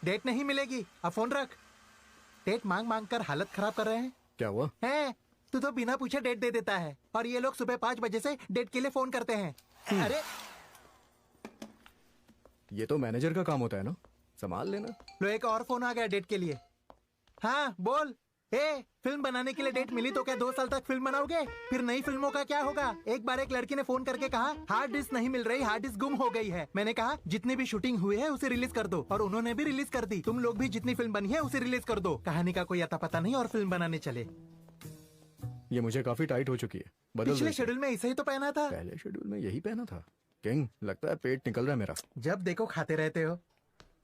Date नहीं मिलेगी, अब फोन रख। डेट मांग मांग कर हालत खराब कर रहे हैं। क्या हुआ? हैं? तू तो बिना पूछे डेट दे देता है और ये लोग सुबह 5 बजे से डेट के लिए फोन करते हैं। अरे ये तो मैनेजर का काम होता है ना, संभाल लेना। लो एक और फोन आ गया डेट के लिए। हाँ बोल। फिल्म बनाने के लिए डेट मिली तो क्या 2 साल तक फिल्म बनाओगे? फिर नई फिल्मों का क्या होगा? एक बार एक लड़की ने फोन करके कहा हार्ड डिस्क नहीं मिल रही, हार्ड डिस्क गुम हो गई है। मैंने कहा जितनी भी शूटिंग हुई है उसे रिलीज कर दो, और उन्होंने भी रिलीज कर दी। तुम लोग भी जितनी फिल्म बनी है उसे रिलीज कर दो। कहानी का कोई अता पता नहीं और फिल्म बनाने चले। ये मुझे काफी टाइट हो चुकी है, बदल पिछले दो। शेड्यूल में इसे ही तो पहना था। पहले शेड्यूल में यही पहना था। किंग, लगता है पेट निकल रहा है मेरा। जब देखो खाते रहते हो।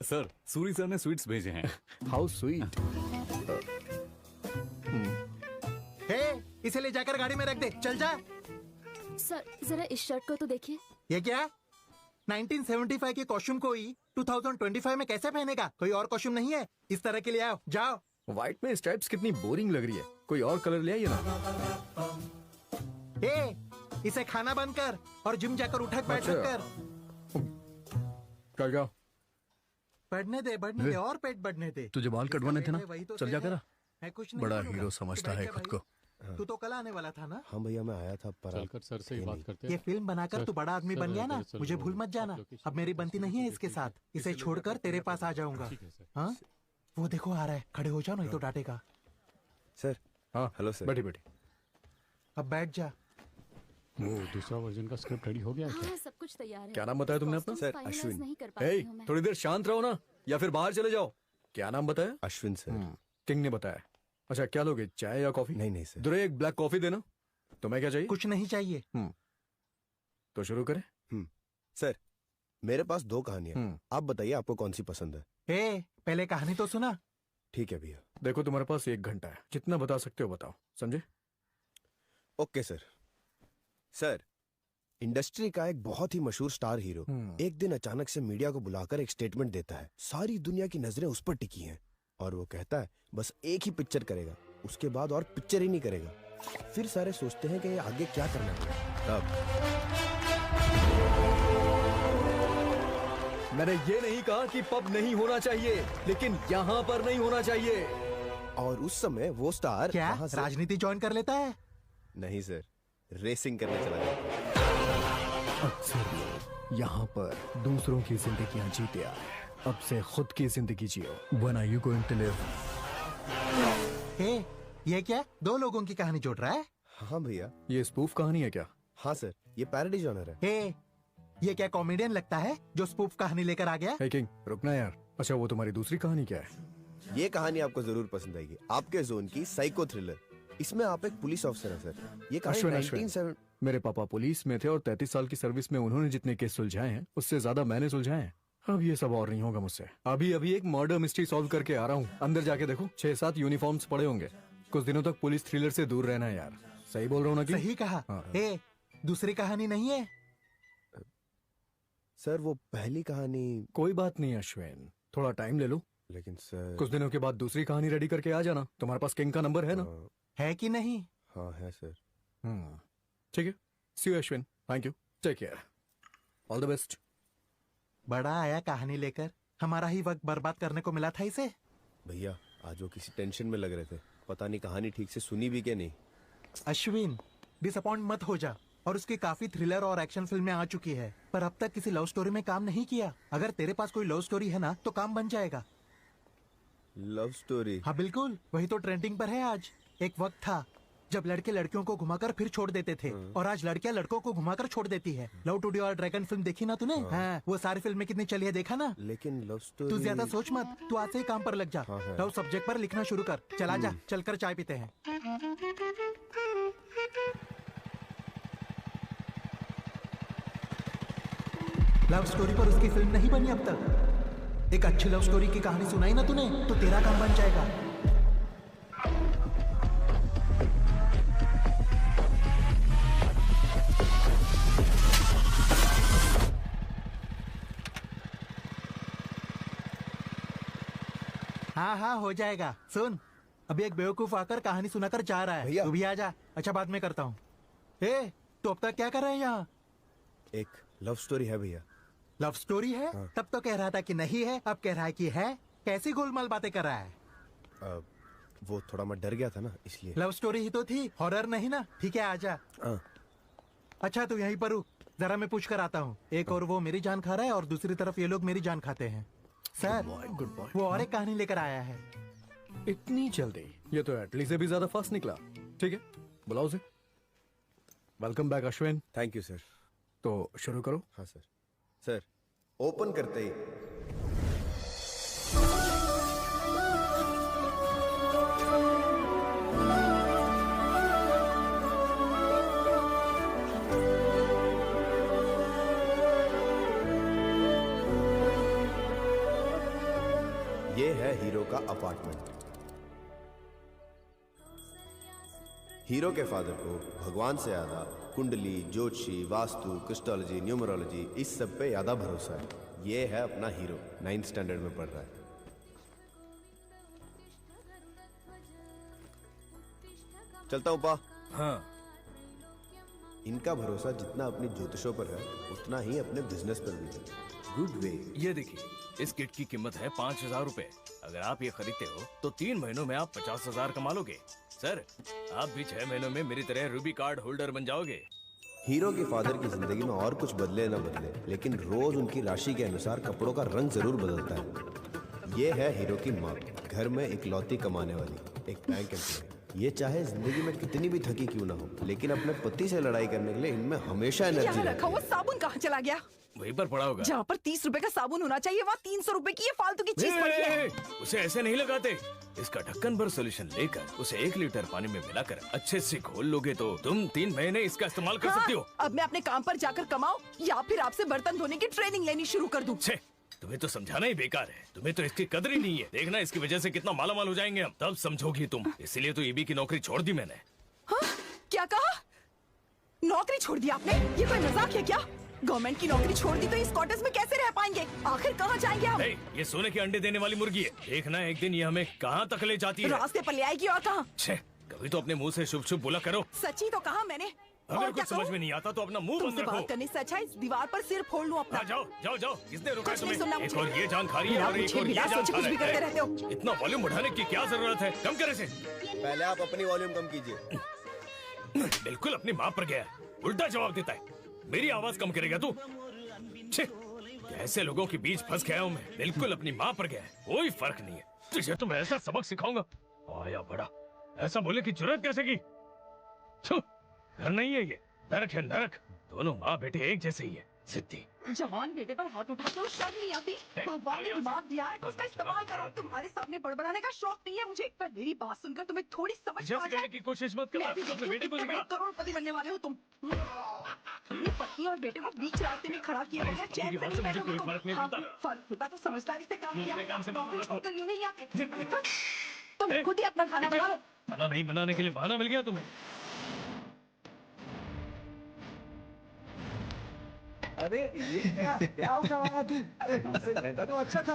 सर, सूरी सर ने स्वीट्स भेजे हैं। How sweet. इसे ले जाकर गाड़ी में रख दे, चल जा। सर जरा इस शर्ट को तो देखिए। ये क्या? 1975 के कॉस्ट्यूम को ही 2025 में कैसे पहनेगा? कोई और कॉस्ट्यूम नहीं है? इस तरह के लिए आओ, जाओ। व्हाइट में स्ट्राइप्स कितनी बोरिंग लग रही है, कोई और कलर ले आइए ना। इसे खाना बंद कर और जिम जाकर उठक बैठक कर। क्या? बढ़ने दे और पेट बढ़ने दे। तुझे बाल कटवाने थे ना, वही तो चल जा करा। मैं कुछ नहीं बड़ा बोलूंगा। हीरो समझता तू है बैठ जा खुद को। भाई। तू तो कल आने वाला था ना? हाँ भैया, मैं आया था पर चलकर सर से ही बात करते ये हैं। फिल्म बनाकर तू बड़ा आदमी बन गया ना, मुझे भूल मत जाना। अब मेरी बनती नहीं है इसके साथ, इसे छोड़कर तेरे पास आ जाऊंगा। हाँ वो देखो आ रहा है, खड़े हो जाओ नहीं तो डांटेगा। सर। हाँ हेलो सर। बैठी बैठी। अब बैठ जा। वो दूसरा वर्जन का स्क्रिप्ट रेडी हो गया है क्या? हाँ सब कुछ तैयार है। क्या नाम बताया तुमने अपना? Sir, finalise Ashwin. नहीं कर पाती हे, हूँ मैं। थोड़ी देर शांत रहो ना, या फिर बाहर चले जाओ। क्या नाम बताया? अश्विन सर। किंग ने बताया। अच्छा क्या लोगे, चाय या कॉफी? नहीं सर। दुरे एक ब्लैक कॉफी देना। तुम्हें क्या चाहिए? कुछ नहीं चाहिए। तो शुरू करें। सर, मेरे पास 2 कहानियां, आप बताइए आपको कौन सी पसंद है। पहले कहानी तो सुना। ठीक है भैया। देखो तुम्हारे पास 1 घंटा है, जितना बता सकते हो बताओ, समझे? Okay sir. सर, इंडस्ट्री का एक बहुत ही मशहूर स्टार हीरो एक दिन अचानक से मीडिया को बुलाकर एक स्टेटमेंट देता है। सारी दुनिया की नजरें उस पर टिकी हैं और वो कहता है बस एक ही पिक्चर करेगा, उसके बाद और पिक्चर ही नहीं करेगा। फिर सारे सोचते हैं कि ये आगे क्या करना है। तब मैंने ये नहीं कहा कि पब नहीं होना चाहिए, लेकिन यहाँ पर नहीं होना चाहिए। और उस समय वो स्टार क्या वहां से राजनीति ज्वाइन कर लेता है? नहीं सर, रेसिंग करने चला जाता है। अक्सर यहाँ पर दूसरों की जिंदगियां जीते आए, अब से खुद की जिंदगी जियो। When are you going to live? ये क्या 2 लोगों की कहानी जोड़ रहा है? हाँ भैया। ये स्पूफ कहानी है क्या? हाँ सर, ये पैरोडी जॉनर है। ये क्या कॉमेडियन लगता है जो स्पूफ कहानी लेकर आ गया? हे किंग, रुकना यार। अच्छा वो तुम्हारी दूसरी कहानी क्या है? ये कहानी आपको जरूर पसंद आएगी, आपके जोन की साइको थ्रिलर। इसमें आप एक पुलिस ऑफिसर हैं सर। ये अश्विन, कहानी अश्विन। 1970 मेरे पापा पुलिस में थे और 33 साल की सर्विस में उन्होंने जितने केस सुलझाए हैं उससे ज्यादा मैंने सुलझाए हैं। अब ये सब और नहीं होगा मुझसे। अभी अभी एक मर्डर मिस्ट्री सॉल्व करके आ रहा हूँ। अंदर जाके देखो 6-7 यूनिफॉर्म्स पड़े होंगे। कुछ दिनों तक पुलिस थ्रिलर से दूर रहना है यार। सही बोल रहा हूँ ना? सही कहा। दूसरी कहानी नहीं है? सर वो पहली कहानी। कोई बात नहीं अश्विन, थोड़ा टाइम ले लो। लेकिन सर कुछ दिनों के बाद दूसरी कहानी रेडी करके आ जाना। तुम्हारे पास किंग का नंबर है ना? है कि नहीं? हाँ है सर। ठीक है, see you Ashwin, thank you, take care, all the best. बड़ा आया कहानी लेकर, हमारा ही वक्त बर्बाद करने को मिला था इसे। भैया आज वो किसी टेंशन में लग रहे थे, पता नहीं कहानी ठीक से सुनी भी क्या नहीं। अश्विन डिसअपॉइंट मत हो जा। और उसकी काफी थ्रिलर और एक्शन फिल्में आ चुकी है, पर अब तक किसी लव स्टोरी में काम नहीं किया। अगर तेरे पास कोई लव स्टोरी है ना तो काम बन जाएगा। Love story? हाँ बिल्कुल, वही तो ट्रेंडिंग पर है आज। एक वक्त था जब लड़के लड़कियों को घुमाकर फिर छोड़ देते थे, और आज लड़कियां लड़कों को घुमाकर छोड़ देती है। लव टुडे और ड्रैगन फिल्म देखी ना तूने? हाँ, वो सारी फिल्में कितनी चली है देखा ना? लेकिन लव स्टोरी। तू ज्यादा सोच मत, तू आज से ही काम पर लग जा। लव सब्जेक्ट पर लिखना शुरू कर। चला जा, चलकर चाय पीते हैं। लव स्टोरी पर उसकी फिल्म नहीं बनी अब तक। एक अच्छी लव स्टोरी की कहानी सुनाई ना तूने तो तेरा काम बन जाएगा। हाँ हो जाएगा। सुन, अभी एक बेवकूफ आकर कहानी सुनाकर जा रहा है। भैया। तू भी आ जा। अच्छा बाद में करता हूँ। तो अब तक क्या कर रहे हैं यहाँ? एक लव स्टोरी है भैया। लव स्टोरी है? तब तो कह रहा था कि नहीं है, अब कह रहा है कि है। कैसी गोलमाल बातें कर रहा है? वो थोड़ा मैं डर गया था ना इसलिए। लव स्टोरी ही तो थी, हॉरर नहीं ना। ठीक है आजा। हाँ। अच्छा तू यहीं पर रुक, जरा मैं पूछ कर आता हूँ। एक और वो मेरी जान खा रहा है और दूसरी तरफ ये लोग मेरी जान खाते हैं। Sir good boy. वो और एक कहानी लेकर आया है। इतनी जल्दी? ये तो एटली से भी ज्यादा फास्ट निकला। ठीक है, बुलाओ उसे। Welcome back Ashwin. Thank you sir. तो शुरू करो। हाँ सर। सर ओपन करते ही ये है हीरो का अपार्टमेंट। हीरो के फादर को भगवान से ज्यादा कुंडली, ज्योतिषी, वास्तु, क्रिस्टोलॉजी, न्यूमरोलॉजी इस सब पे ज्यादा भरोसा है। ये है अपना हीरो, 9th स्टैंडर्ड में पढ़ रहा है। चलता हूँ पा। हाँ, इनका भरोसा जितना अपनी ज्योतिषों पर है उतना ही अपने बिजनेस पर भी है। Good way. ये देखिए, इस किट की कीमत है 5,000 रुपए। अगर आप ये खरीदते हो तो 3 महीनों में आप 50,000 कमा लोगे। सर, आप भी 6 महीनों में मेरी तरह रूबी कार्ड होल्डर बन जाओगे। हीरो के फादर की जिंदगी में और कुछ बदले ना बदले, लेकिन रोज उनकी राशि के अनुसार कपड़ों का रंग जरूर बदलता है। ये है हीरो की माँ, घर में इकलौती कमाने वाली, एक बैंक एम्प्लॉय। ये चाहे जिंदगी में कितनी भी थकी क्यों ना हो, लेकिन अपने पति से लड़ाई करने के लिए इनमें हमेशा एनर्जी यहाँ रहती रखा है। हुआ साबुन कहाँ चला गया? वहीं पर पड़ा होगा। जहाँ पर 30 रुपए का साबुन होना चाहिए वहाँ 300 रुपए की ये फालतू की चीज पड़ी है। उसे ऐसे नहीं लगाते। इसका ढक्कन भर सोल्यूशन लेकर उसे 1 लीटर पानी में मिलाकर अच्छे से घोल लोगे तो तुम 3 महीने इसका इस्तेमाल कर सकती हो। अब मैं अपने काम पर जाकर कमाऊं या फिर आपसे बर्तन धोने की ट्रेनिंग लेनी शुरू कर दूं? छे, तुम्हें तो समझाना ही बेकार है। तुम्हें तो इसकी कदर ही नहीं है। देखना इसकी वजह से कितना मालामाल हो जाएंगे हम, तब समझोगी तुम। इसीलिए तो ईबी की नौकरी छोड़ दी मैंने। हाँ? क्या कहा? नौकरी छोड़ दी आपने? ये कोई मजाक है क्या? गवर्नमेंट की नौकरी छोड़ दी तो इस क्वार्टर्स में कैसे रह पाएंगे? आखिर कहाँ जाएंगे हम? नहीं, ये सोने के अंडे देने वाली मुर्गी है। देखना एक दिन ये हमें कहाँ तक ले जाती है। रास्ते पर ले आएगी और कहाँ? छे, कभी तो अपने मुंह से शुभ शुभ बोला करो। सच्ची तो कहा मैंने। अगर और क्या कुछ समझ कहूं? में नहीं आता तो अपना मुंह बंद तुमसे रखो। बात करने से अच्छा इस दीवार पर सिर फोड़ लूं अपना। हाँ, जाओ जाओ जाओ। किसने रोका है कुछ नहीं सुनना तुम्हें? एक मुझे। और ये जान खा रही है बिना और एक पूछे, और ये बिना जान सोचे खा कुछ भी रहा करते है। रहते हो। इतना वॉल्यूम बढ़ाने की क्या जरूरत है? कम करे से। पहले आप अपनी वॉल्यूम कम कीजिए। बिल्कुल अपनी माँ पर गया है। उल्टा जवाब देता है। मेरी आवाज कम करेगा तू? छे, ऐसे लोगों के बीच फंस गया हूँ मैं। बिल्कुल अपनी माँ पर गया है। कोई फर्क नहीं है। तुझे तो मैं ऐसा सबक सिखाऊंगा। आया बड़ा, ऐसा बोले की जरूरत कैसे की? छू, घर नहीं है ये, नरक है नरक। दोनों माँ बेटे एक जैसे ही है। सिद्धि। जवान बेटे पर हाथ उठाते हो, शर्म नहीं आती? भगवान ने दिमाग दिया है तो उसका इस्तेमाल करो। तुम्हारे सामने बड़बड़ाने का शौक नहीं है मुझे। पर मेरी बात सुनकर तुम्हें थोड़ी समझ आ जैसे जाए। कहने की कोशिश मत कर। मैं भी अपने बेटे को देखती हूँ, सिखा। करोड़पति बनने वाले हो तुम। अपनी पत्नी और बेटे को बीच रास्ते में खड़ा किया है। चैन से बात नहीं से मुझे बैठोगे कोई तुम। फर्क नहीं हाँ, पड़ता। फर्क पड़ता तो समझदारी से काम किया। अपने काम से नौकरी मतलब छोड़कर यूं नहीं आते। तुम ए, खुद ही अपना खाना बना लो। खाना नहीं बनाने के लिए बहाना मिल गया तुम्हें। अरे ये क्या होगा तो अच्छा था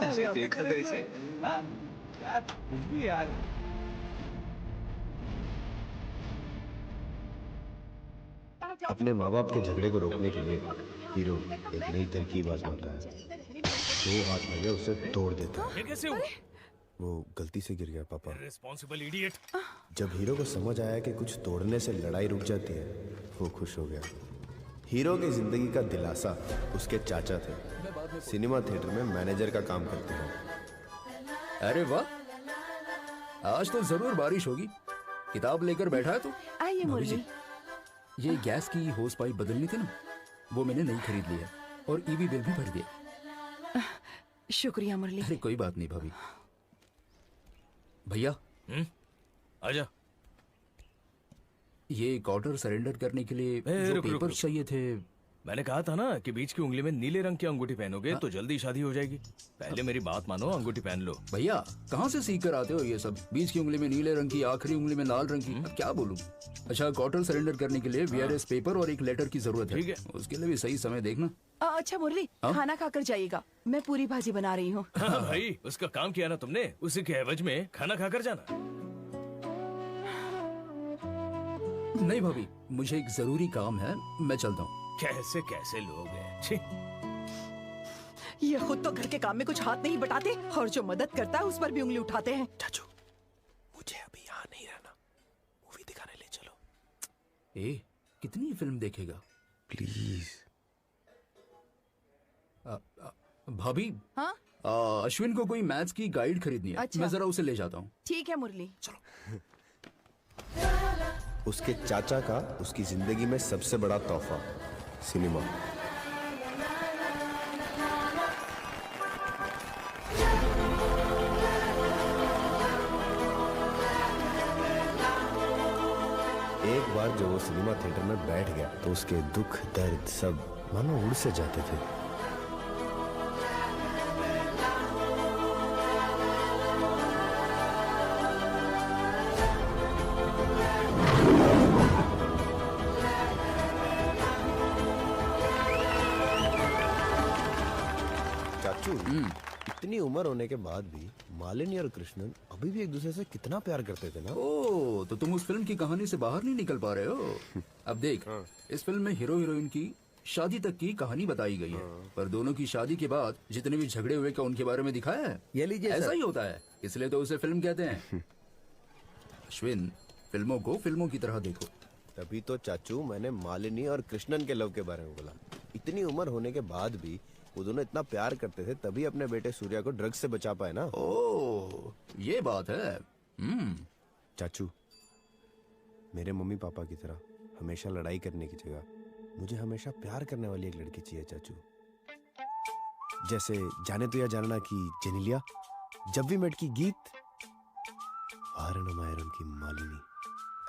यार। अपने माँ बाप के झगड़े को रोकने के लिए हीरो एक नई तरकीब आजमाता है। 2 हाथ लगे उसे तोड़ देता है। ये कैसे हुआ? वो गलती से गिर गया पापा। Responsible idiot. जब हीरो को समझ आया कि कुछ तोड़ने से लड़ाई रुक जाती है, वो खुश हो गया। हीरो की जिंदगी का दिलासा उसके चाचा थे। सिनेमा थिएटर में मैनेजर का काम करते हैं। अरे वाह, आज तो जरूर बारिश होगी। किताब लेकर बैठा है तू? आइए भाभी जी, मुरली। ये गैस की होस पाइप बदलनी थी ना, वो मैंने नहीं खरीद लिया और ईबी बिल भी भर दिया। शुक्रिया मुरली। अरे कोई बात नहीं भाभी। भैया, आजा। ये एक ऑर्डर सरेंडर करने के लिए जो रुक, रुक, पेपर रुक। चाहिए थे। मैंने कहा था ना कि बीच की उंगली में नीले रंग की अंगूठी पहनोगे तो जल्दी शादी हो जाएगी। पहले मेरी बात मानो, अंगूठी पहन लो। भैया, कहाँ से सीख कर आते हो ये सब? बीच की उंगली में नीले रंग की, आखिरी उंगली में लाल रंग की। अब क्या बोलूं? अच्छा, क्वार्टर सरेंडर करने के लिए वीआरएस पेपर और एक लेटर की जरूरत ठीक है। उसके लिए भी सही समय देखना। अच्छा मुरली, हाँ? खाना खाकर जाइएगा। मैं पूरी भाजी बना रही हूँ। हाँ भाई, उसका काम किया ना तुमने, उसी के एवज में खाना खाकर जाना। नहीं भाभी, मुझे एक जरूरी काम है, मैं चलता हूँ। कैसे कैसे लोग हैं। छी। ये खुद तो घर के काम में कुछ हाथ नहीं बटाते और जो मदद करता है उस पर भी उंगली उठाते हैं। चाचू, मुझे अभी यहाँ नहीं रहना, मूवी दिखाने ले चलो ए, कितनी फिल्म देखेगा? प्लीज। भाभी, हाँ अश्विन को कोई मैथ्स की गाइड खरीदनी है। अच्छा। मैं जरा उसे ले जाता हूँ। ठीक है मुरली। उसके चाचा का उसकी जिंदगी में सबसे बड़ा तोहफा, सिनेमा। एक बार जब वो सिनेमा थिएटर में बैठ गया तो उसके दुख दर्द सब मानो उड़ से जाते थे। चाचू, इतनी उम्र होने के बाद भी मालिनी और कृष्णन अभी भी एक दूसरे से कितना प्यार करते थे ना। ओ, तो तुम उस फिल्म की कहानी से बाहर नहीं निकल पा रहे हो। अब देख, इस फिल्म में हीरो हीरोइन की शादी तक की कहानी बताई गई है, पर दोनों की शादी के बाद जितने भी झगड़े हुए क्या उनके बारे में दिखाया है? ये लीजिए ऐसा सर। ही होता है, इसलिए तो उसे फिल्म कहते हैं। अश्विन, फिल्मों को फिल्मों की तरह देखो। तभी तो चाचू मैंने मालिनी और कृष्णन के लव के बारे में बोला। इतनी उम्र होने के बाद भी वो दोनों इतना प्यार करते थे, तभी अपने बेटे सूर्या को ड्रग्स से बचा पाए ना। ओ, ये बात है। चाचू, मेरे मम्मी पापा की तरह हमेशा लड़ाई करने की जगह मुझे हमेशा प्यार करने वाली एक लड़की चाहिए चाचू। जैसे जाने तो या जानना की जेनिलिया, जब वी मेट की गीत, आयरन मायरन की मालिनी,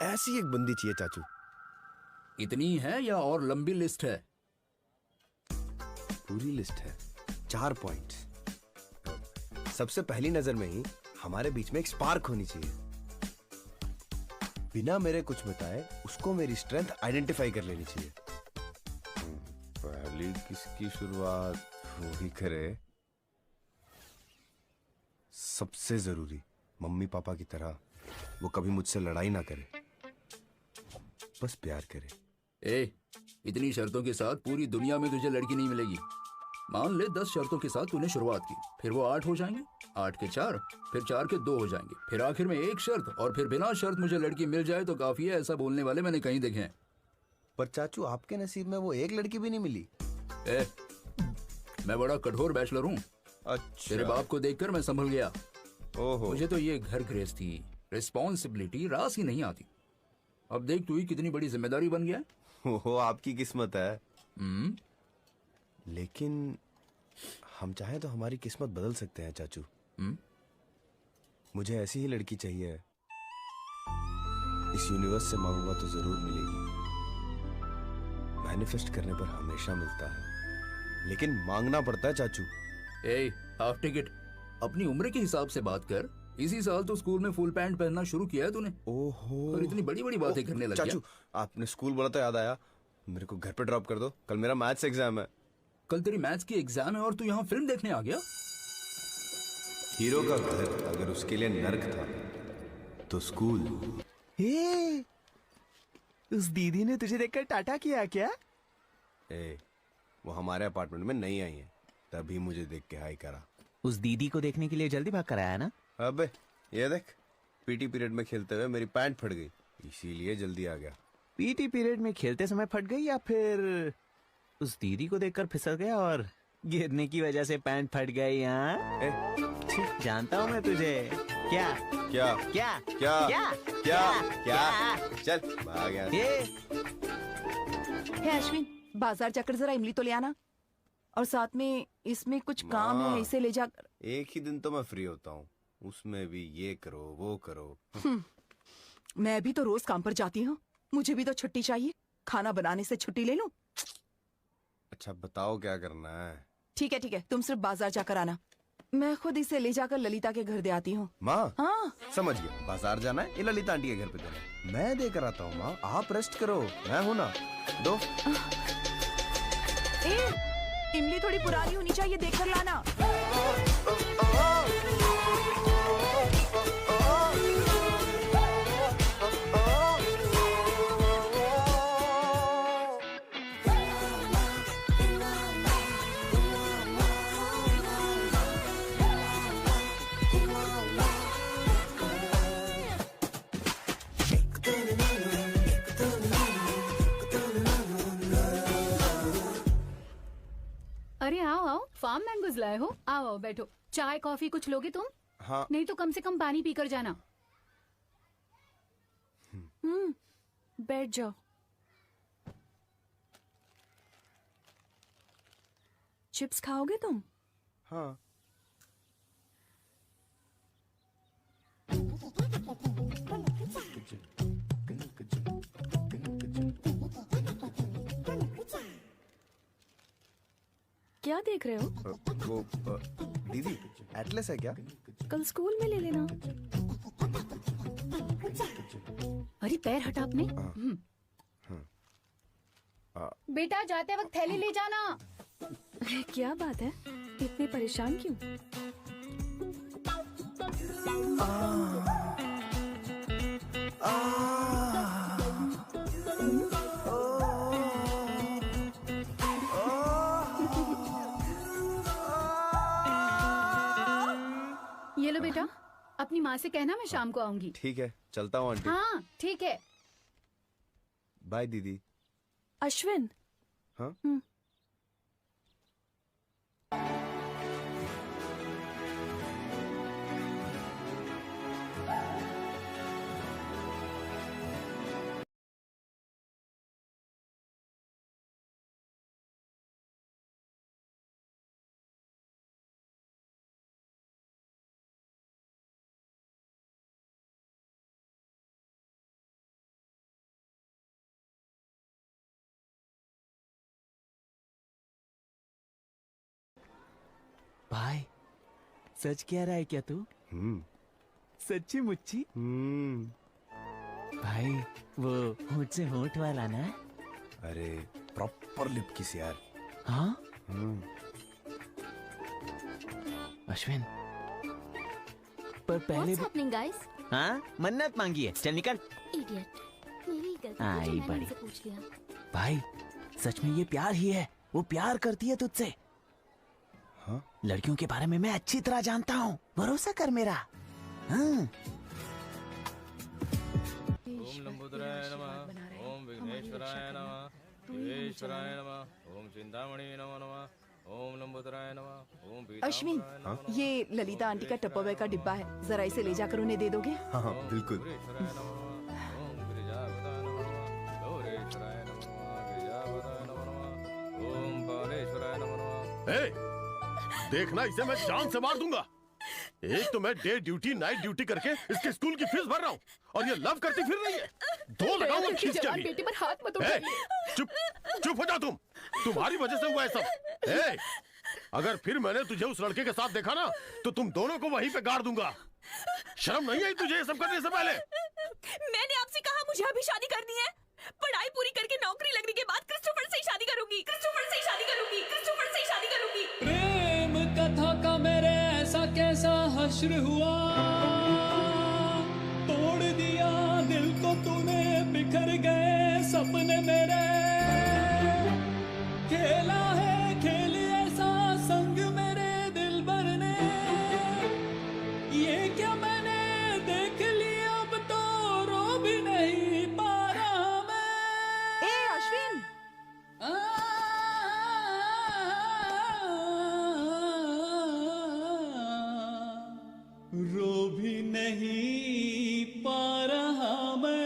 ऐसी एक बंदी चाहिए चाचू। इतनी है या और लंबी लिस्ट है? पूरी लिस्ट है, 4 पॉइंट्स। सबसे पहली नजर में ही हमारे बीच में एक स्पार्क होनी चाहिए। बिना मेरे कुछ बताए उसको मेरी स्ट्रेंथ आइडेंटिफाई कर लेनी चाहिए। पहली किसकी शुरुआत वो ही करे। सबसे जरूरी, मम्मी पापा की तरह वो कभी मुझसे लड़ाई ना करे, बस प्यार करे। ए, इतनी शर्तों के साथ पूरी दुनिया में तुझे लड़की नहीं मिलेगी। मान ले 10 शर्तों के साथ तूने शुरुआत की, फिर वो 8 हो जाएंगे, 8 के 4, फिर 4 के 2 हो जाएंगे, फिर आखिर में 1 शर्त, और फिर बिना शर्त मुझे लड़की मिल जाए तो काफी है। ऐसा बोलने वाले मैंने कहीं देखे हैं। पर चाचू, आपके नसीब में वो एक लड़की भी नहीं मिली। ए, मैं बड़ा कठोर बैचलर हूँ। अच्छा। तेरे बाप को देखकर मैं संभल गया। ओहो। मुझे तो ये घर गृहस्थी, रिस्पॉन्सिबिलिटी रास ही नहीं आती। अब देख तू ही कितनी बड़ी जिम्मेदारी बन गया है। ओहो, आपकी किस्मत है। लेकिन हम चाहें तो हमारी किस्मत बदल सकते हैं चाचू। मुझे ऐसी ही लड़की चाहिए। इस यूनिवर्स से मांगूंगा तो जरूर मिलेगी। मैनिफेस्ट करने पर हमेशा मिलता है, लेकिन मांगना पड़ता है चाचू। ए, हाफ टिकट, अपनी उम्र के हिसाब से बात कर। इसी साल तो स्कूल में फुल पैंट पहनना शुरू किया है तूने। ओहो, और इतनी बड़ी बड़ी बातें करने लग गया। चाचू, आपने स्कूल बोला तो याद आया, मेरे को घर पे ड्रॉप कर दो, कल मेरा मैथ्स एग्जाम है। कल तेरी मैथ्स की एग्जाम है और तू यहाँ फिल्म देखने आ गया? हीरो का घर अगर उसके लिए नर्क था तो स्कूल। हे, उस दीदी ने तुझे देखकर टाटा किया क्या? वो हमारे अपार्टमेंट में नहीं आई है, तभी मुझे देख के हाई करा। उस दीदी को देखने के लिए जल्दी भाग कर आया ना? अबे ये देख, पीटी पीरियड में खेलते हुए मेरी पैंट फट गई, इसीलिए जल्दी आ गया। पीटी पीरियड में खेलते समय फट गई या फिर उस दीदी को देखकर फिसल गया और गिरने की वजह से पैंट फट गई? हाँ, जानता हूँ मैं तुझे। क्या क्या क्या क्या क्या क्या क्या? चल भाग यहाँ से। है अश्विन, बाजार जाकर जरा इमली तो ले आना, और साथ में इसमें कुछ काम है, इसे ले जाकर। एक ही दिन तो मैं फ्री होता हूँ, उसमें भी ये करो वो करो। मैं भी तो रोज काम पर जाती हूँ, मुझे भी तो छुट्टी चाहिए। खाना बनाने से छुट्टी ले लूं? अच्छा बताओ क्या करना है? ठीक है, तुम सिर्फ बाजार जाकर आना, मैं खुद इसे ले जाकर ललिता के घर दे आती हूँ। माँ, हाँ, समझ गया, बाजार जाना है, ये ललिता आंटी के घर पे जाना है। मैं देकर आता हूँ माँ, आप रेस्ट करो, मैं हूँ ना। दो। इमली थोड़ी पुरानी होनी चाहिए, देखकर लाना। आओ आओ, फार्म मैंगोज लाए हो, आओ आओ बैठो। चाय कॉफी कुछ लोगे तुम? हाँ नहीं तो कम से कम पानी पीकर जाना। बैठ जाओ। चिप्स खाओगे तुम? हाँ। क्या देख रहे हो? दीदी एटलस है क्या? कल स्कूल में ले लेना। अरे पैर हटा अपने। बेटा जाते वक्त थैली ले जाना। अरे क्या बात है, इतने परेशान क्यों? ये लो बेटा, अपनी माँ से कहना मैं शाम को आऊंगी। ठीक है, चलता हूँ आंटी। हाँ ठीक है। बाय दीदी। अश्विन। हाँ? भाई सच कह रहा है क्या तू? सच्ची मुच्ची? भाई वो होंठ से होंठ वाला ना? अरे प्रॉपर लिप किस यार। हाँ? अश्विन पर पहले What's happening, guys? हाँ मन्नत मांगी है, चल निकल। Idiot. मेरी गलती थी आई जो मैंने बड़ी। उनसे पूछ लिया। भाई सच में ये प्यार ही है, वो प्यार करती है तुझसे। हाँ? लड़कियों के बारे में मैं अच्छी तरह जानता हूँ, भरोसा कर मेरा। हाँ। ओम लंबोदराय नमः, ओम विघ्नेश्वराय नमः, शिवेश्वराय नमः, ओम चिंतामणि नमो नमः, ओम लंबोदराय नमः, ओम अश्विन, पीताम्बराय नमः, ये ललिता आंटी का टप्परवेयर का डिब्बा है, जरा इसे ले जाकर उन्हें दे दोगे? हाँ हाँ बिल्कुल। गौरीश्वराय नमः, ओम गिरिजावताय नमः, गौरीश्वराय नमः, गिरिजावताय नमः, ओम बालेश्वराय नमः। देखना इसे मैं जान से मार दूंगा। एक तो मैं डे ड्यूटी नाइट ड्यूटी करके इसके स्कूल की फीस भर रहा हूँ और ये लव करती फिर रही है। दो लगाऊंगा खींच के अभी। बेटी पर हाथ मत ए, उठाइए। चुप चुप हो जा तुम, तुम्हारी वजह से हुआ है सब। ए, अगर फिर मैंने तुझे उस लड़के के साथ देखा ना तो तुम दोनों को वहीं पे गाड़ दूंगा। शर्म नहीं आई तुझे ये सब करने से पहले? मैंने आपसे कहा मुझे अभी शादी करनी है। पढ़ाई पूरी करके नौकरी लगने के बाद क्रिस्टोफर से ही शादी करूंगी, क्रिस्टोफर से ही शादी करूंगी, क्रिस्टोफर से ही शादी करूंगी। प्रेम कथा का मेरे ऐसा कैसा हश्र हुआ, तोड़ दिया दिल को तूने, बिखर गए सपने मेरे। खेला है खेल ऐसा संग मेरे दिल भर ने, ये क्या मैंने देख लिया, अब तो रो भी नहीं पा रहा मैं। ए अश्विन, रो भी नहीं पा रहा मैं।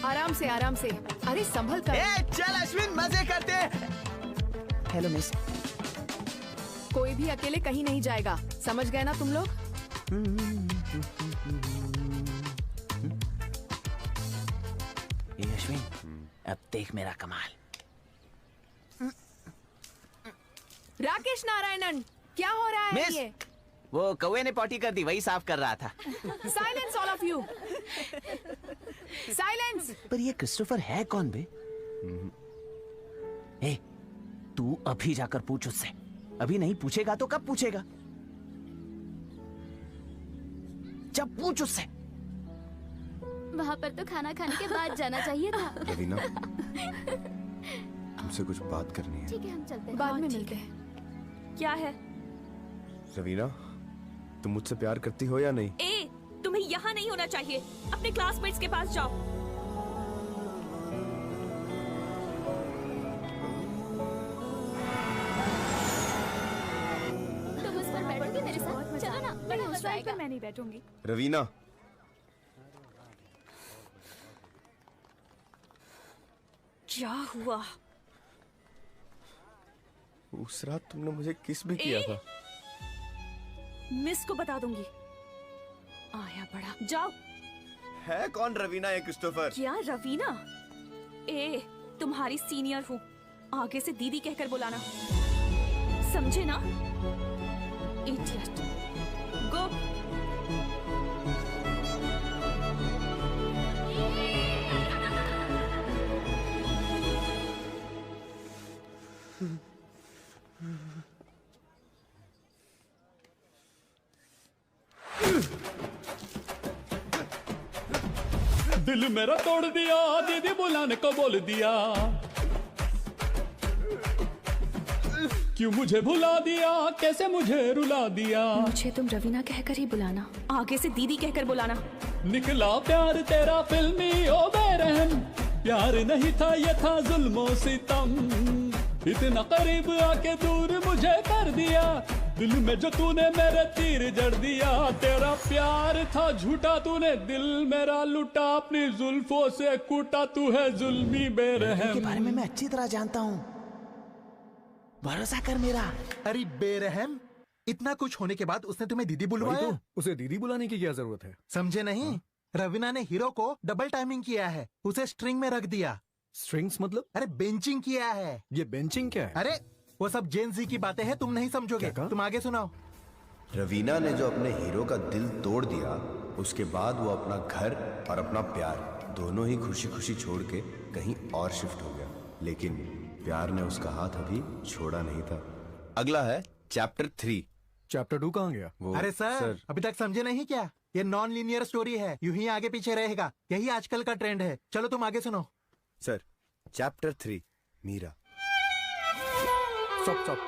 आराम से आराम से, अरे संभल कर। चल अश्विन मजे करते हैं। Hello miss. कोई भी अकेले कहीं नहीं जाएगा, समझ गए ना तुम लोग? ये अश्विन अब देख मेरा कमाल। राकेश नारायणन, क्या हो रहा है मिस, ये? वो कौवे ने पॉटी कर दी, वही साफ कर रहा था। Silence all of you, silence. पर ये क्रिस्टोफर है कौन बे? ए, तू अभी जाकर पूछ उससे। अभी नहीं पूछेगा तो कब पूछेगा? जब पूछ उससे। वहाँ पर तो खाना खाने के बाद जाना चाहिए था। रवीना तुमसे कुछ बात करनी है। ठीक है हम चलते हैं। बाद में मिलते हैं। क्या है? रवीना, तुम मुझसे प्यार करती हो या नहीं? ए, तुम्हें यहाँ नहीं होना चाहिए। अपने क्लासमेट्स के पास जाओ। तुम उस पर बैठोगे मेरे साथ? चलो ना, बड़ा उस मजा राइड पर आएगा। मैं नहीं बैठूंगी। रवीना, क्या हुआ? उस रात तुमने मुझे किस भी किया था। मिस को बता दूंगी। आया बड़ा। जाओ। है कौन रवीना या क्रिस्टोफर? क्या रवीना? ए, तुम्हारी सीनियर हूँ। आगे से दीदी कहकर बुलाना, समझे ना? इडियट। गो। दिल मेरा तोड़ दिया, दीदी बुलाने को बोल दिया। क्यों मुझे भुला दिया, कैसे मुझे रुला दिया। मुझे तुम रवीना कहकर ही बुलाना, आगे से दीदी कहकर बुलाना। निकला प्यार तेरा फिल्मी ओ बेरहम, प्यार नहीं था ये था जुल्मो सितम। इतना करीब आके दूर मुझे कर दिया, दिल में जो तूने मेरे तीर जड़ दिया। तेरा प्यार था झूठा, तूने दिल मेरा लुटा, अपनी जुल्फों से कूटा। तू है जुल्मी बेरहम। के बारे में मैं अच्छी तरह जानता हूँ, भरोसा कर मेरा। अरे बेरहम, इतना कुछ होने के बाद उसने तुम्हें दीदी बुलवाया? उसे दीदी बुलाने की क्या जरूरत है? समझे नहीं? रवीना ने हीरो को डबल टाइमिंग किया है, उसे स्ट्रिंग में रख दिया। स्ट्रिंग्स मतलब? अरे बेंचिंग किया है। ये बेंचिंग क्या है? अरे वो सब जेन जी की बातें हैं, तुम नहीं समझोगे। तुम आगे सुनाओ। रवीना ने जो अपने हीरो का दिल तोड़ दिया, उसके बाद वो अपना घर और अपना प्यार दोनों ही खुशी खुशी छोड़ के कहीं और शिफ्ट हो गया। लेकिन प्यार ने उसका हाथ अभी छोड़ा नहीं था। अगला है चैप्टर 3। चैप्टर 2 कहाँ गया? अरे सर, अभी तक समझे नहीं क्या? ये नॉन लीनियर स्टोरी है, यूं ही आगे पीछे रहेगा। यही आजकल का ट्रेंड है। चलो तुम आगे सुनो। Sir, chapter 3 Meera. Stop.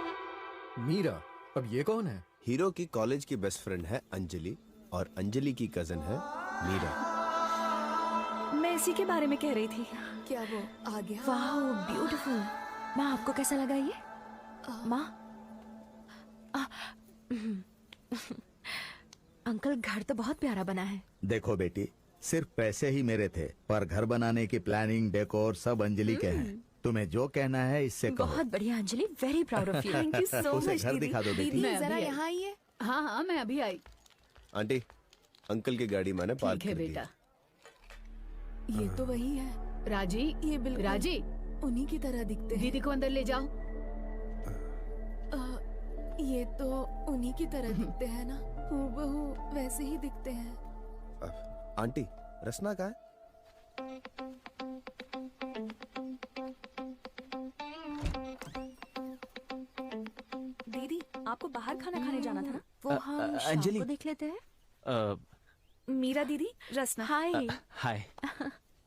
Meera? अब ये कौन है? हीरो की कॉलेज की बेस्ट फ्रेंड है अंजलि, और अंजलि की कजन है मीरा। मैं इसी के बारे में कह रही थी। क्या वो आ गया? वाह, ब्यूटीफुल। माँ, आपको कैसा लगा ये? माँ, अंकल घर तो बहुत प्यारा बना है। देखो बेटी, सिर्फ पैसे ही मेरे थे, पर घर बनाने की प्लानिंग, डेकोर सब अंजलि के हैं। तुम्हें जो कहना है इससे कहो। बहुत बढ़िया Anjali, very proud of you. Thank you so much. उसे घर दिखा दो बेटी। जरा यहाँ आइए। हाँ हाँ मैं अभी आई। आंटी, अंकल की गाड़ी मैंने पार्क ठीक है कर दी। बेटा। ये तो वही है राजी, ये बिल्कुल राजी उन्हीं की तरह दिखते हैं। दीदी को अंदर ले जाओ। ये तो उन्हीं की तरह दिखते हैं ना, हूबहू वैसे ही दिखते हैं। आंटी, रसना कहाँ है? दीदी, आपको बाहर खाना खाने जाना था ना? वो हम शाम अंजलि को देख लेते हैं। मीरा दीदी, रसना। हाय। हाय।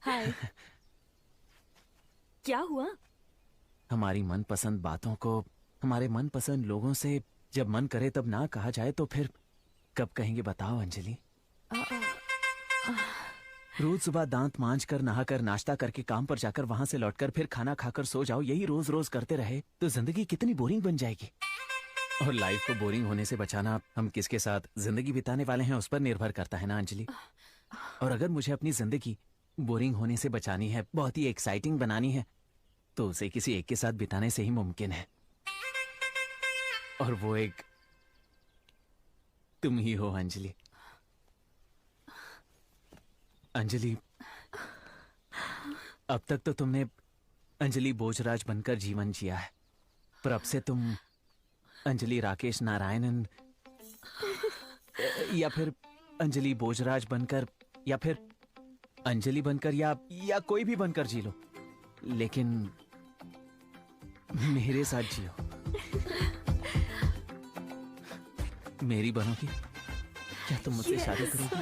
हाय। क्या हुआ? हमारी मनपसंद बातों को हमारे मनपसंद लोगों से जब मन करे तब ना कहा जाए तो फिर कब कहेंगे बताओ अंजलि? रोज सुबह दांत मांज कर, नहाकर, नाश्ता करके, काम पर जाकर, वहां से लौटकर फिर खाना खाकर सो जाओ, यही रोज रोज करते रहे तो जिंदगी कितनी बोरिंग बन जाएगी। और लाइफ को बोरिंग होने से बचाना हम किसके साथ जिंदगी बिताने वाले हैं उस पर निर्भर करता है ना अंजलि। और अगर मुझे अपनी जिंदगी बोरिंग होने से बचानी है, बहुत ही एक्साइटिंग बनानी है, तो उसे किसी एक के साथ बिताने से ही मुमकिन है। और वो एक तुम ही हो अंजलि। अंजलि, अब तक तो तुमने अंजलि बोजराज बनकर जीवन जिया है, पर अब से तुम अंजलि राकेश नारायणन या फिर अंजलि बोजराज बनकर, या फिर अंजलि बनकर, या कोई भी बनकर जी लो, लेकिन मेरे साथ जियो। मेरी बनोगी? क्या तुम मुझसे शादी करोगी?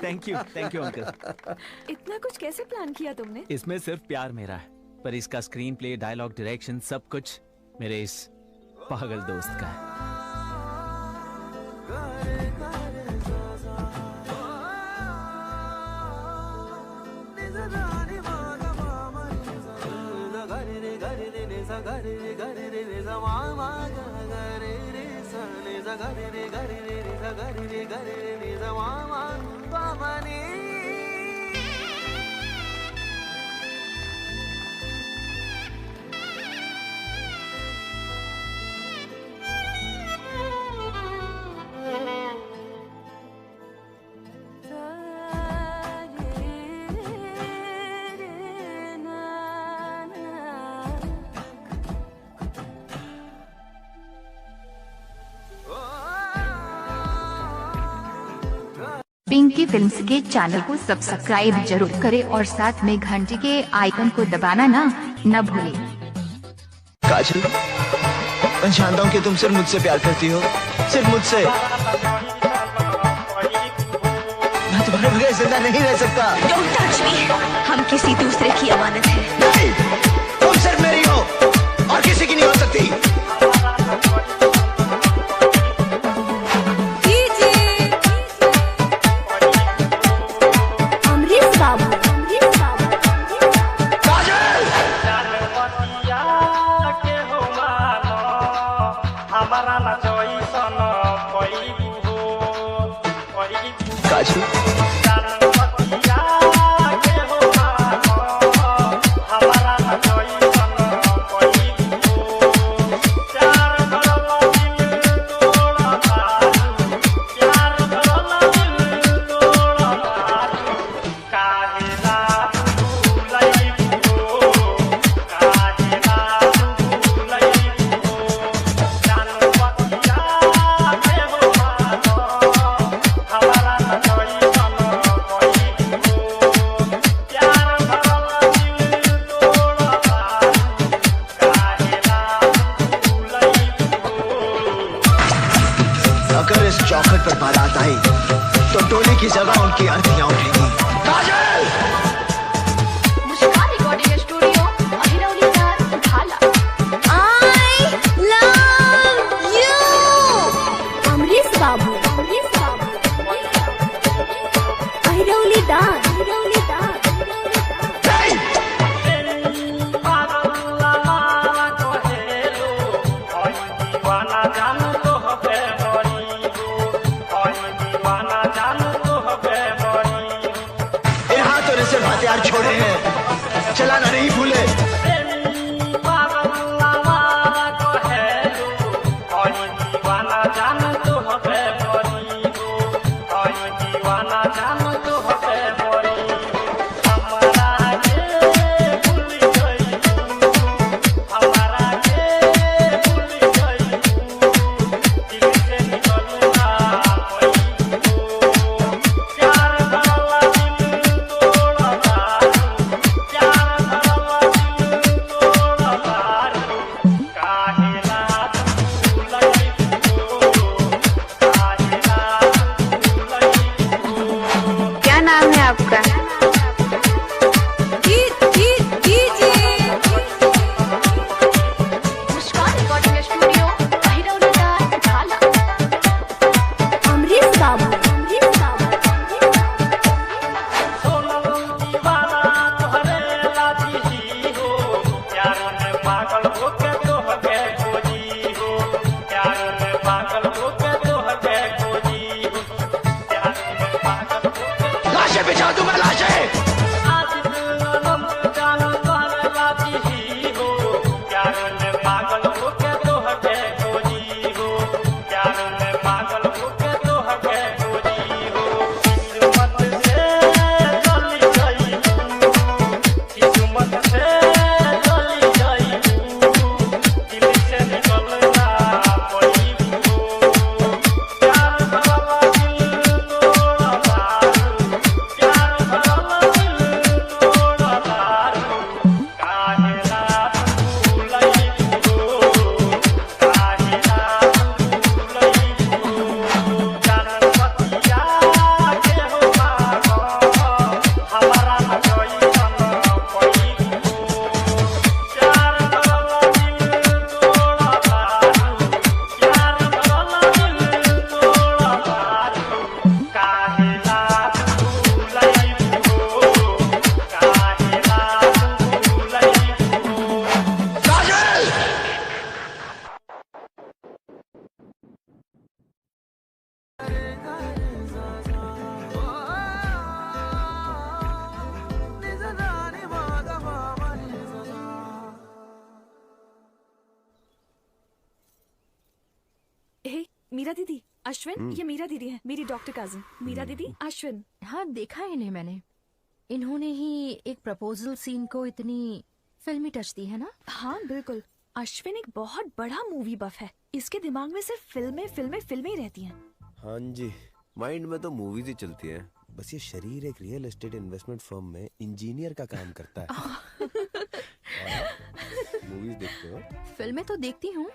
Thank you uncle. इतना कुछ कैसे प्लान किया तुमने? इसमें सिर्फ प्यार मेरा है, पर इसका स्क्रीन प्ले, डायलॉग, डायरेक्शन सब कुछ मेरे इस पागल दोस्त का है। पिंकी फिल्म्स के चैनल को सब्सक्राइब जरूर करें और साथ में घंटी के आइकन को दबाना न भूलें। काजल, मैं जानता हूँ कि तुम सिर्फ मुझसे प्यार करती हो, सिर्फ मुझसे। मैं तुम्हारे बगैर जिंदा नहीं रह सकता। Don't touch me, हम किसी दूसरे की अमानत है। नहीं, तुम सिर्फ मेरी हो और किसी की नहीं हो सकती। काजल, अगर इस चौखट पर बारात आई तो टोली की जगह उनकी अर्थियां उठेंगी। काजल! मुस्कान रिकॉर्डिंग स्टूडियो, अहिरौली दार, ढाला। I love you, अमरीश बाबू, अहिरौली दार। हथियार छोड़े हैं, चलाना नहीं भूले। मीरा दीदी, अश्विन, ये मीरा दीदी है, मेरी डॉक्टर कजिन। मीरा दीदी, अश्विन। हाँ, देखा है इन्हें मैंने। इन्होंने ही एक प्रपोजल सीन को इतनी फिल्मी टच दी है ना। हाँ बिल्कुल। अश्विन एक बहुत बड़ा मूवी बफ है, इसके दिमाग में सिर्फ फिल्में फिल्में फिल्में ही रहती हैं। हाँ जी, माइंड में तो मूवीज ही चलती है। बस ये शरीर एक रियल एस्टेट इन्वेस्टमेंट फर्म में इंजीनियर का काम करता है। मूवीज देखते हो? फिल्में तो देखती हूँ,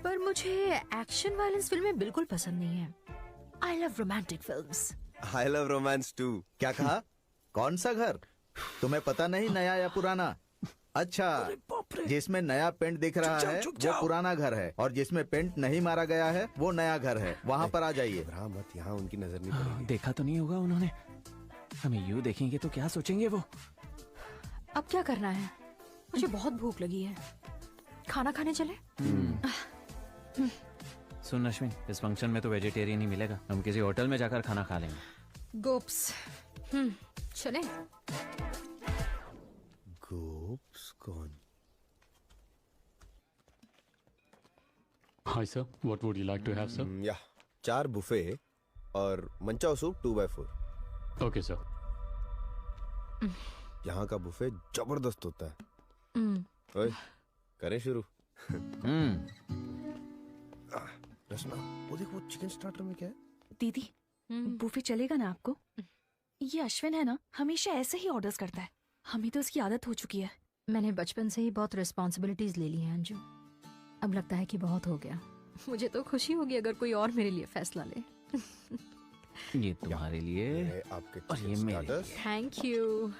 पर मुझे एक्शन वायलेंस फिल्में बिल्कुल पसंद नहीं है। I love romantic films. I love romance too. क्या कहा? कौन सा घर? तुम्हें पता नहीं नया या पुराना? अच्छा, जिसमें नया पेंट दिख रहा है वो पुराना घर है, और जिसमें पेंट नहीं मारा गया है वो नया घर है। वहाँ पर आ जाइए। मत, यहाँ उनकी नजर नहीं पड़ेगी। देखा तो नहीं होगा उन्होंने। हमें यूँ देखेंगे तो क्या सोचेंगे वो। अब क्या करना है? मुझे बहुत भूख लगी है, खाना खाने चले? सुन अश्विन, इस फंक्शन में तो वेजिटेरियन ही मिलेगा, हम किसी होटल में जाकर खाना खा लेंगे। गोप्स। चले। गोप्स कौन? Hi sir, what would you like to have sir? या 4 बुफे और manchow soup 2x4। Okay sir. यहाँ का बुफे जबरदस्त होता है। ओए, करें शुरू। रचना, वो देखो चिकन स्टार्टर में क्या है? दीदी, बुफे चलेगा ना आपको? ये अश्विन है ना, हमेशा ऐसे ही ऑर्डर्स करता है, हमें तो उसकी आदत हो चुकी है। मैंने बचपन से ही बहुत रिस्पॉन्सिबिलिटीज ले ली हैं अंजू। अब लगता है कि बहुत हो गया। मुझे तो खुशी होगी अगर कोई और मेरे लिए फैसला ले। ये तुम्हारे लिए आपके और ये मेरे। Thank you.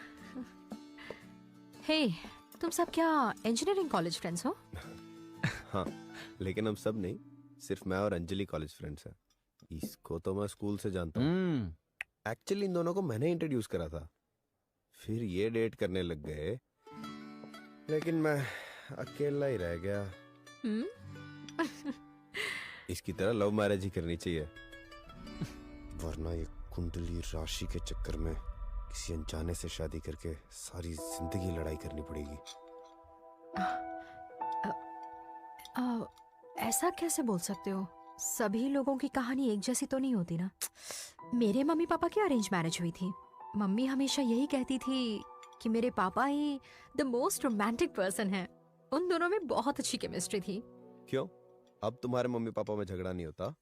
हे, तुम सब क्या इंजीनियरिंग कॉलेज फ्रेंड्स हो? हाँ, लेकिन हम सब नहीं, सिर्फ मैं और अंजलि कॉलेज फ्रेंड्स हैं। इसको तो मैं स्कूल से जानता हूँ। एक्चुअली इन दोनों को मैंने इंट्रोड्यूस करा था, फिर ये डेट करने लग गए, लेकिन मैं अकेला ही रह गया। इसकी तरह लव मैरिज ही करनी चाहिए, वरना ये कुंडली राशि के चक्कर में किसी अनजाने से शादी करके सारी जिंदगी लड़ाई करनी पड़ेगी। ऐसा कैसे बोल सकते हो? सभी लोगों की कहानी एक जैसी तो नहीं होती ना। मेरे मम्मी पापा की अरेंज मैरिज हुई थी। मम्मी हमेशा यही कहती थी कि मेरे पापा ही द मोस्ट रोमांटिक पर्सन है। उन दोनों में बहुत अच्छी केमिस्ट्री थी। क्यों? अब तुम्हारे मम्मी पापा में झगड़ा नहीं होता?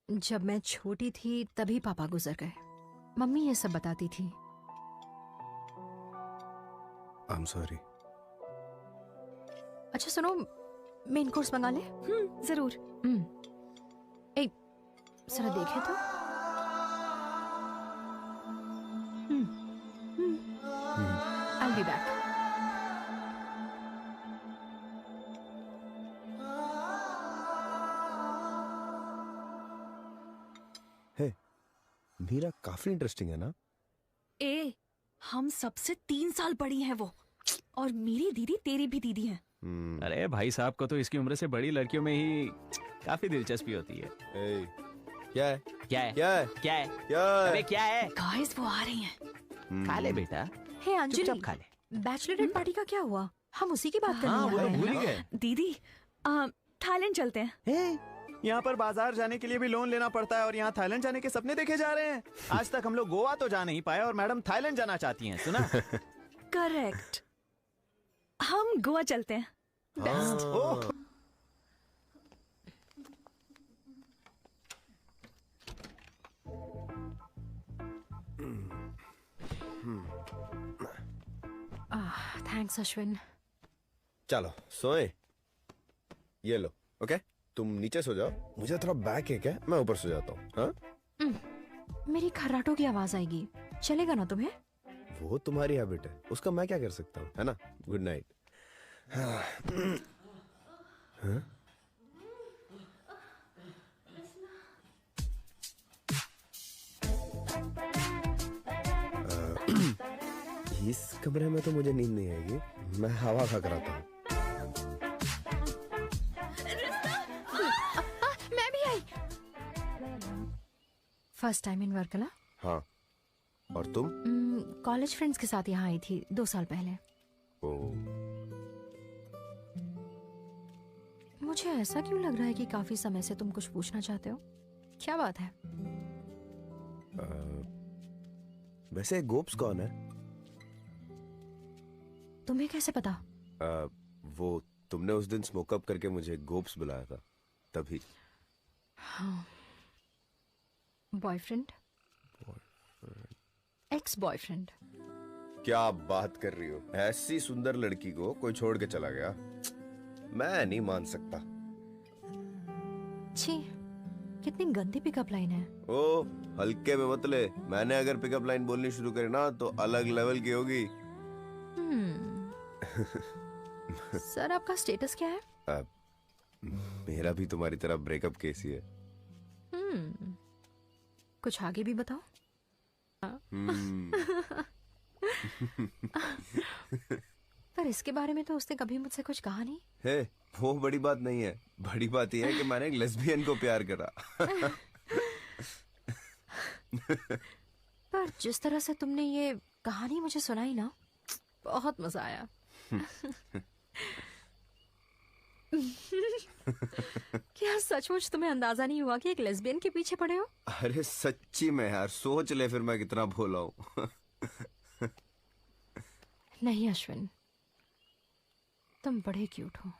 जब मैं छोटी थी तभी पापा गुजर गए। मम्मी ये सब बताती थी। I'm sorry। अच्छा सुनो, मेन कोर्स मंगा ले। जरूर। एक जरा देखे तो। I'll be back। हे, मीरा काफी इंटरेस्टिंग है ना? ए, हम सबसे 3 साल बड़ी हैं वो, और मेरी दीदी तेरी भी दीदी है। अरे भाई साहब को तो इसकी उम्र से बड़ी लड़कियों में ही काफी दिलचस्पी होती है। क्या है? क्या है? क्या है? क्या है? क्या है? अबे क्या है? गाइस वो आ रही हैं। खा ले बेटा। हे अंजलि, चुपचाप खा ले। बैचलरेट पार्टी का क्या हुआ? हम उसी की बात हाँ, करने वो तो वाले भूल ही हैं। गए। दीदी, थाईलैंड चलते हैं। यहाँ पर बाजार जाने के लिए भी लोन लेना पड़ता है, और यहाँ थाईलैंड जाने के सपने देखे जा रहे हैं। आज तक हम लोग गोवा तो जा नहीं पाए, और मैडम थाईलैंड जाना चाहती हैं, सुना? करेक्ट, हम गोवा चलते हैं। ओह, थैंक्स अश्विन। चलो सोए। ये लो। ओके, तुम नीचे सो जाओ, मुझे थोड़ा बैक है क्या, मैं ऊपर सो जाता हूँ। हाँ, मेरी खर्राटों की आवाज आएगी, चलेगा ना तुम्हें? वो तुम्हारी हैबिट है, उसका मैं क्या कर सकता हूँ, है ना? Good night. हाँ? इस कमरे में तो मुझे नींद नहीं आएगी, मैं हवा खा कर आता हूँ। मैं भी आई। First time in Varkala. हाँ, और तुम? कॉलेज फ्रेंड्स के साथ यहाँ आई थी 2 साल पहले। मुझे ऐसा क्यों लग रहा है कि काफी समय से तुम कुछ पूछना चाहते हो? क्या बात है? वैसे गोप्स कौन है? तुम्हें कैसे पता? वो तुमने उस दिन स्मोक अप करके मुझे गोप्स बुलाया था, तभी। हाँ। बॉयफ्रेंड? Ex boyfriend? क्या बात कर रही हो? ऐसी सुंदर लड़की को कोई छोड़ के चला गया? मैं नहीं मान सकता। छी, कितनी गंदी पिकअप लाइन है। ओ, हल्के में मत ले। मैंने अगर पिकअप लाइन बोलनी शुरू करी ना तो अलग लेवल की होगी। सर, आपका स्टेटस क्या है? मेरा भी तुम्हारी तरह ब्रेकअप केस ही है। कुछ आगे भी बताओ। पर इसके बारे में तो उसने कभी मुझसे कुछ कहा नहीं। है, वो बड़ी बात नहीं है। बड़ी बात यह है कि मैंने एक लेस्बियन को प्यार करा। पर जिस तरह से तुमने ये कहानी मुझे सुनाई ना, बहुत मजा आया। क्या सचमुच तुम्हें अंदाजा नहीं हुआ कि एक लेस्बियन के पीछे पड़े हो? अरे सच्ची में यार, सोच ले फिर मैं कितना भोला हूँ। नहीं अश्विन, तुम बड़े क्यूट हो।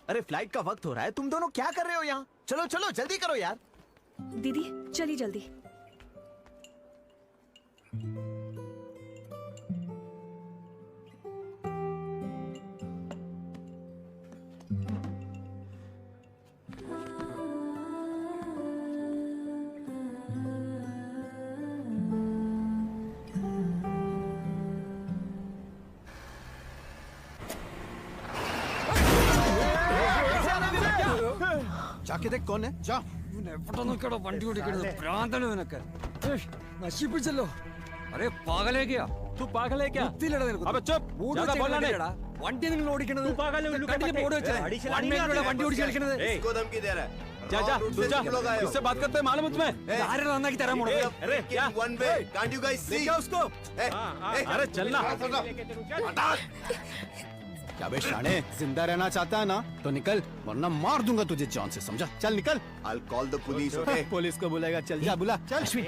अरे फ्लाइट का वक्त हो रहा है, तुम दोनों क्या कर रहे हो यहाँ? चलो चलो जल्दी करो यार। दीदी चलिए जल्दी। जाके देख कौन है, जा। अरे पागल है क्या तू? पागल है क्या? अबे चुप, ज्यादा बोलना नहीं। वंटी नहीं ओडिकनदे, तू पागल है। कंटिन्यू बोर्ड है, वन मिनट में वंटी ओडिकल कनदे। इसको धमकी दे रहा है। जा जा तू जा, किससे बात करते हैं मालूम है तुम्हें? सारे रंगा की तरह मोड़। अरे क्या one way, can't you guys see? क्या उसको? अरे चलना। क्या बे शाणे, जिंदा रहना चाहता है ना तो निकल, वरना मार दूंगा तुझे जान से, समझा? चल निकल। I'll call the police, okay? Police को बुलाएगा, चल जा, बुला। चल अश्विन,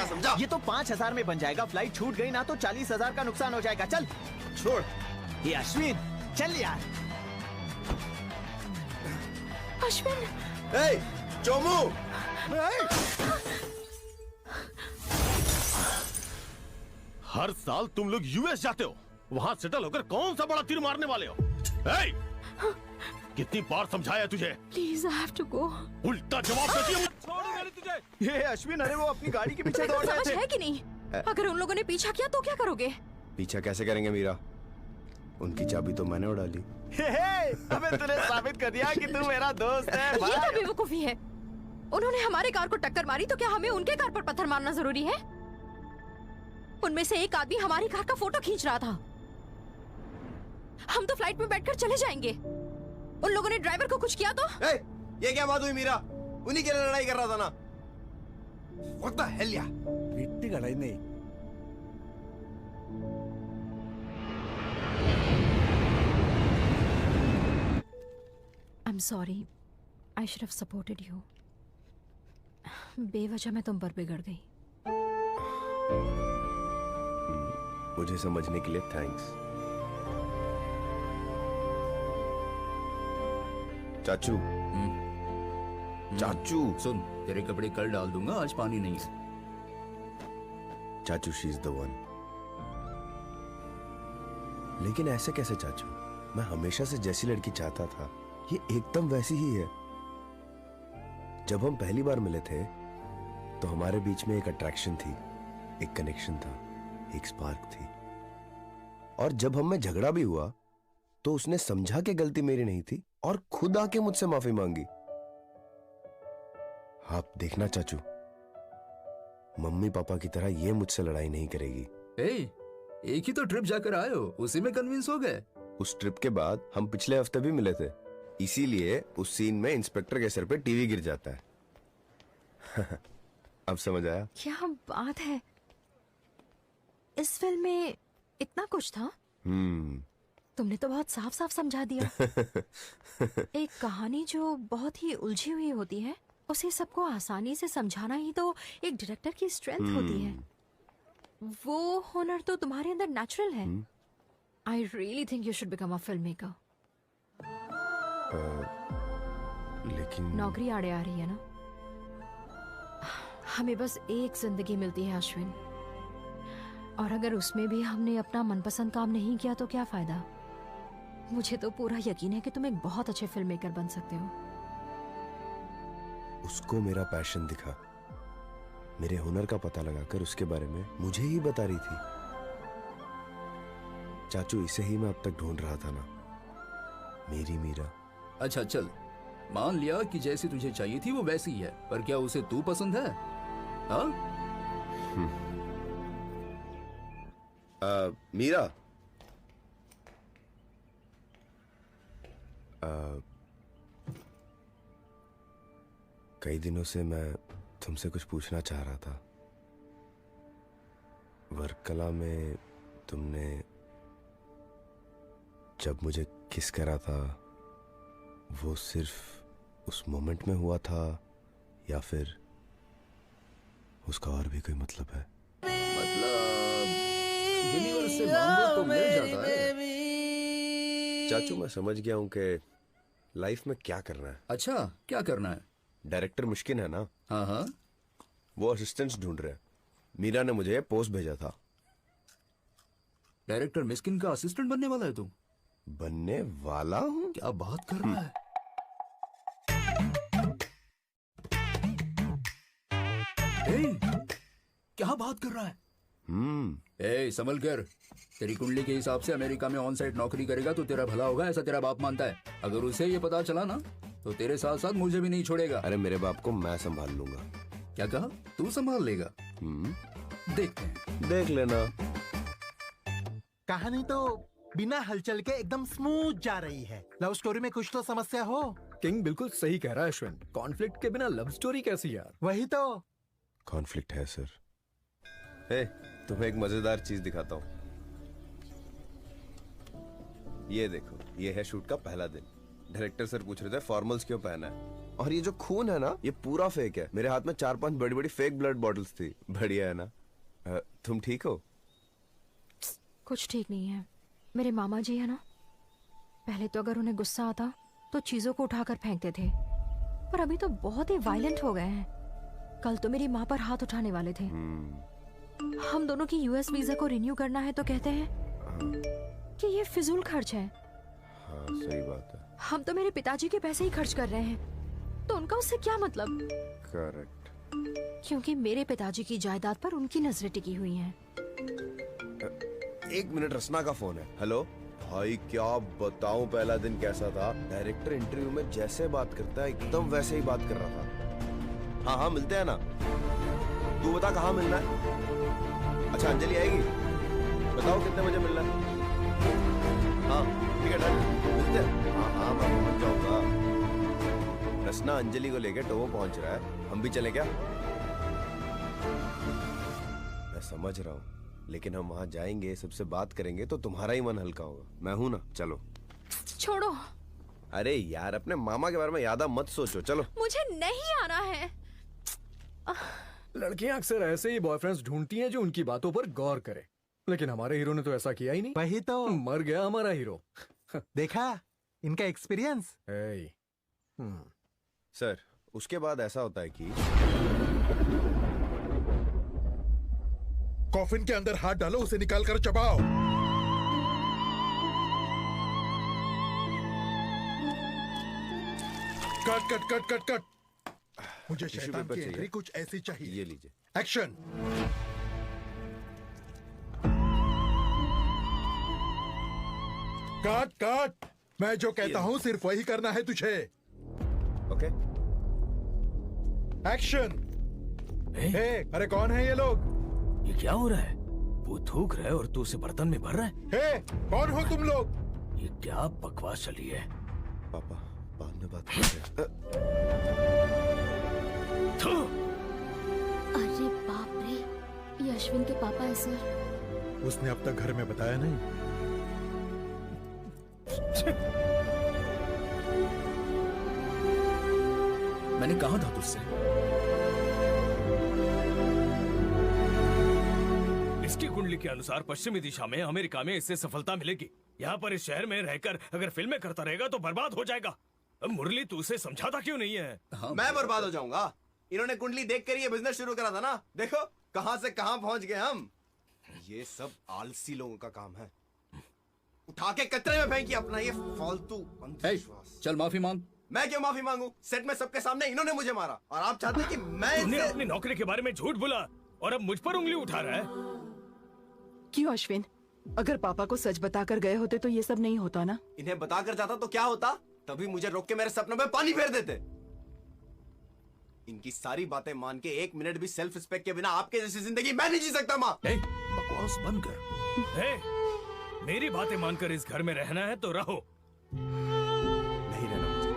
समझा? ये तो 5,000 में बन जाएगा, फ्लाइट छूट गई ना तो 40,000 का नुकसान हो जाएगा। चल छोड़ ये अश्विन, चल यार। अश्विन, hey, चोमू। हर साल तुम लोग यूएस जाते हो, वहाँ सेटल होकर कौन सा बड़ा तीर मारने वाले हो? hey! कितनी बार समझाया तुझे? Please I have to go. उल्टा जवाब देती है। छोड़ूंगा नहीं तुझे। ये अश्विन, अरे वो अपनी गाड़ी के पीछे दौड़ रहे समझ थे। है कि नहीं? अगर उन लोगों ने पीछा किया तो क्या करोगे? पीछा कैसे करेंगे मीरा? उनकी चाबी तो मैंने उड़ा ली। अबे तूने साबित कर दिया कि तू मेरा दोस्त है। ये क्या बेवकूफी है? उन्होंने हमारे कार को टक्कर मारी तो क्या हमें उनके कार पर पत्थर मारना जरूरी है? उनमें से एक आदमी हमारी कार का फोटो खींच रहा था। हम तो फ्लाइट में बैठकर चले जाएंगे। उन लोगों ने ड्राइवर को कुछ किया तो? ये क्या बात हुई मीरा? उन्हीं के लिए लड़ाई कर रहा था ना? What the hell यार? इतनी लड़ाई नहीं। I'm sorry. I should have supported you. बेवजह मैं तुम पर बिगड़ गई। मुझे समझने के लिए थैंक्स। चाचू, चाचू सुन, तेरे कपड़े कल डाल दूंगा, आज पानी नहीं है। चाचू, शी इज द वन। लेकिन ऐसे कैसे चाचू? मैं हमेशा से जैसी लड़की चाहता था, ये एकदम वैसी ही है। जब हम पहली बार मिले थे तो हमारे बीच में एक अट्रैक्शन थी, एक कनेक्शन था, एक स्पार्क थी। और जब हम में झगड़ा भी हुआ तो उसने समझा कि गलती मेरी नहीं थी और खुद आके मुझसे माफी मांगी। आप देखना चाचू, मम्मी पापा की तरह ये मुझसे लड़ाई नहीं करेगी। एक ही तो ट्रिप जाकर आए हो, उसी में कन्विंस हो गए। उस ट्रिप के बाद हम पिछले हफ्ते भी मिले थे, इसीलिए उस सीन में इंस्पेक्टर के सर पे टीवी गिर जाता है। अब समझ आया? क्या बात है, इस फिल्म में इतना कुछ था। तुमने तो बहुत साफ साफ समझा दिया। एक कहानी जो बहुत ही उलझी हुई होती है, उसे सबको आसानी से समझाना ही तो एक डायरेक्टर की स्ट्रेंथ होती है। वो हुनर तो तुम्हारे अंदर नेचुरल है। I really think you should become a film maker. लेकिन नौकरी आड़े आ रही है ना। हमें बस एक जिंदगी मिलती है अश्विन, और अगर उसमें भी हमने अपना मनपसंद काम नहीं किया तो क्या फायदा। मुझे तो पूरा यकीन है कि तुम एक बहुत अच्छे फिल्म मेकर बन सकते हो। उसको मेरा पैशन दिखा, मेरे हुनर का पता लगाकर उसके बारे में मुझे ही बता रही थी। चाचू, इसे ही मैं अब तक ढूंढ रहा था ना, मेरी मीरा। अच्छा चल, मान लिया कि जैसी तुझे चाहिए थी वो वैसी ही है, पर क्या उसे तू पसंद है? हाँ? मीरा, कई दिनों से मैं तुमसे कुछ पूछना चाह रहा था। वर्कला में तुमने जब मुझे किस करा था, वो सिर्फ उस मोमेंट में हुआ था या फिर उसका और भी कोई मतलब है? यूनिवर्स से मांगो तो मिल जाता है। चाचू, मैं समझ गया हूँ कि लाइफ में क्या करना है। अच्छा, क्या करना है? डायरेक्टर मुश्किल है ना? हाँ हाँ। वो असिस्टेंट्स ढूंढ रहे हैं। मीरा ने मुझे पोस्ट भेजा था। डायरेक्टर मिस्किन का असिस्टेंट बनने वाला है तू? बनने वाला हूँ? क्या बात कर रहा है? क्या बात कर रहा है? संभल कर। तेरी कुंडली के हिसाब से अमेरिका में ऑन साइट नौकरी करेगा तो तेरा भला होगा, ऐसा तेरा बाप मानता है। अगर उसे ये पता चला ना तो तेरे साथ साथ मुझे भी नहीं छोड़ेगा। अरे मेरे बाप को मैं संभाल लूंगा। क्या कहा? तू संभाल लेगा? देखते हैं। देख लेना। कहानी तो बिना हलचल के एकदम स्मूथ जा रही है। लव स्टोरी में कुछ तो समस्या हो। किंग बिल्कुल सही कह रहा है अश्विन। कॉन्फ्लिक्ट के बिना लव स्टोरी कैसी यार? वही तो। कॉन्फ्लिक्ट है सर। हे, तुम्हें एक मजेदार चीज दिखाता हूँ। ये देखो, ये है शूट का पहला दिन। डायरेक्टर सर पूछ रहे थे फॉर्मल्स क्यों पहना है, और ये जो खून है ना, ये पूरा फेक है। मेरे हाथ में 4-5 बड़ी बड़ी फेक ब्लड बॉटल्स थी। बढ़िया है ना? तुम ठीक हो? कुछ ठीक नहीं है। मेरे मामा जी है ना, पहले तो अगर उन्हें गुस्सा आता तो चीजों को उठाकर फेंकते थे, पर अभी तो बहुत ही वायलेंट हो गए हैं। कल तो मेरी माँ पर हाथ उठाने वाले थे। हम दोनों की यूएस वीजा को रिन्यू करना है तो कहते हैं कि ये फिजूल खर्च है। हाँ, सही बात है। हम तो मेरे पिताजी के पैसे ही खर्च कर रहे हैं, तो उनका उससे क्या मतलब? करेक्ट। क्योंकि मेरे पिताजी की जायदाद पर उनकी नजरें टिकी हुई हैं। 1 मिनट, रसना का फोन है। हेलो भाई, क्या बताऊं पहला दिन कैसा था। डायरेक्टर इंटरव्यू में जैसे बात करता है एकदम वैसे ही बात कर रहा था। हाँ हाँ, मिलते हैं ना। तू बता कहाँ मिलना है? अच्छा, अंजलि आएगी? बताओ कितने बजे मिलना है? हाँ ठीक है, डन, मिलते हैं। हाँ हाँ, मैं पहुंच जाऊंगा। रसना अंजलि को लेके टोबो पहुंच रहा है, हम भी चले क्या? मैं समझ रहा हूँ, लेकिन हम वहां जाएंगे, सबसे बात करेंगे तो तुम्हारा ही मन हल्का होगा। मैं हूं ना, चलो। छोड़ो। अरे यार, अपने मामा के बारे में ज्यादा मत सोचो, चलो। मुझे नहीं आना है। लड़कियां अक्सर ऐसे ही बॉयफ्रेंड्स ढूंढती हैं जो उनकी बातों पर गौर करे, लेकिन हमारे हीरो ने तो ऐसा किया ही नहीं। वही तो, मर गया हमारा हीरो। देखा इनका एक्सपीरियंस। सर, उसके बाद ऐसा होता है कि कॉफिन के अंदर हाथ डालो, उसे निकाल कर चबाओ। Cut cut cut cut cut. मुझे टिश्यू शैतान पेपर की चाहिए? एंट्री कुछ ऐसी चाहिए। ये लीजिए। एक्शन। काट काट, मैं जो कहता हूँ सिर्फ वही करना है तुझे। ओके। एक्शन। हे, अरे कौन है ये लोग? ये क्या हो रहा है? वो थूक रहा है और तू उसे बर्तन में भर रहा है। हे, कौन हो तुम लोग? ये क्या बकवास चली है? पापा बाद में बात करते हैं। अरे बाप रे, ये अश्विन के पापा है सर। उसने अब तक घर में बताया नहीं। मैंने कहा था तुझसे। इसकी कुंडली के अनुसार पश्चिमी दिशा में अमेरिका में इससे सफलता मिलेगी। यहाँ पर इस शहर में रहकर अगर फिल्में करता रहेगा तो बर्बाद हो जाएगा। अब मुरली तू उसे समझाता क्यों नहीं है? मैं बर्बाद हो जाऊंगा? इन्होंने कुंडली देखकर ये बिजनेस शुरू करा था ना। देखो कहां से कहां पहुंच गए हम। ये सब आलसी लोगों का काम है। उठा के कचरे में फेंकी अपना ये फालतू अंधविश्वास। चल माफी मांग। मैं क्यों माफी मांगू? सेट में सबके सामने इन्होंने मुझे मारा और आप चाहते हैं कि मैं तूने अपनी नौकरी के बारे में झूठ बोला और अब मुझ पर उंगली उठा रहा है। क्यों अश्विन? अगर पापा को सच बताकर गए होते तो ये सब नहीं होता ना। इन्हें बताकर जाता तो क्या होता? तभी मुझे रोक के मेरे सपनों में पानी फेर देते। इनकी सारी बातें मान के एक मिनट भी सेल्फ रिस्पेक्ट के बिना आपके जैसी जिंदगी मैं नहीं जी सकता। माँ बकवास बंद कर। मेरी बातें मानकर इस घर में रहना है तो रहो। नहीं रहना मुझे।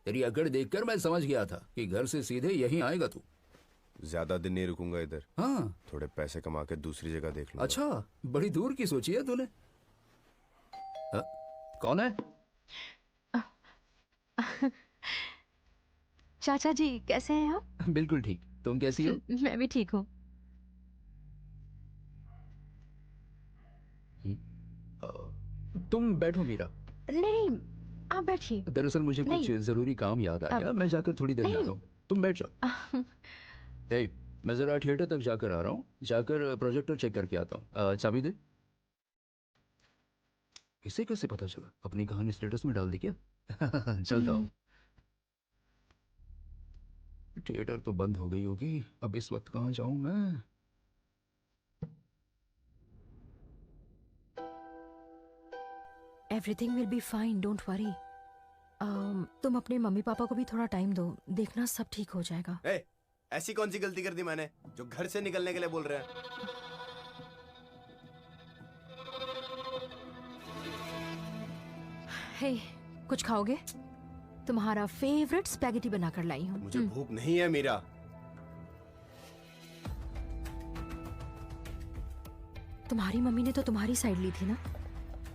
तेरी अकड़ देखकर मैं समझ गया था कि घर से सीधे यहीं आएगा तू। ज्यादा दिन नहीं रुकूंगा इधर। हाँ, थोड़े पैसे कमा के दूसरी जगह देख लूंगा। अच्छा, बड़ी दूर की सोची है तूने। कौन है? चाचा जी कैसे हैं आप? बिल्कुल ठीक। तुम कैसी हो? मैं भी ठीक हूँ। तुम बैठो मीरा। नहीं आप बैठिए। दरअसल मुझे कुछ जरूरी काम याद आ गया। मैं जाकर थोड़ी देर में आता हूँ। तुम बैठ जाओ। मैं जरा थिएटर तक जाकर आ रहा हूँ। जाकर प्रोजेक्टर चेक करके आता हूँ। चाबी दे। इसे कैसे पता चला? अपनी कहानी स्टेटस में डाल दी क्या? चलता हूँ। थिएटर तो बंद हो गई होगी। अब इस वक्त कहाँ जाऊँ मैं? Everything will be fine, don't worry. तुम अपने मम्मी पापा को भी थोड़ा टाइम दो, देखना सब ठीक हो जाएगा। ऐसी कौन सी गलती कर दी मैंने जो घर से निकलने के लिए बोल रहे हैं? हे, कुछ खाओगे? तुम्हारा फेवरेट स्पैगेटी बनाकर लाई हूँ। मुझे भूख नहीं है मीरा। तुम्हारी मम्मी ने तो तुम्हारी साइड ली थी ना,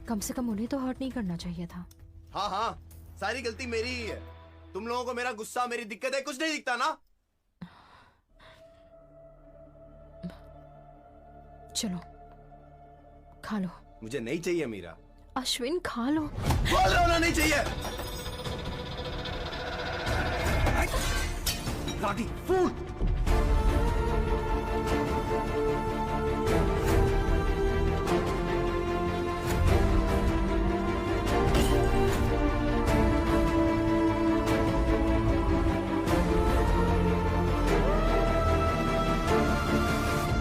कम से कम उन्हें तो हर्ट नहीं करना चाहिए था। हाँ हाँ, सारी गलती मेरी ही है। तुम लोगों को मेरा गुस्सा, मेरी दिक्कतें कुछ नहीं दिखता ना। चलो खा लो। मुझे नहीं चाहिए मीरा। अश्विन खा लो। बोल रहा हूं ना, नहीं चाहिए। रागी फूल।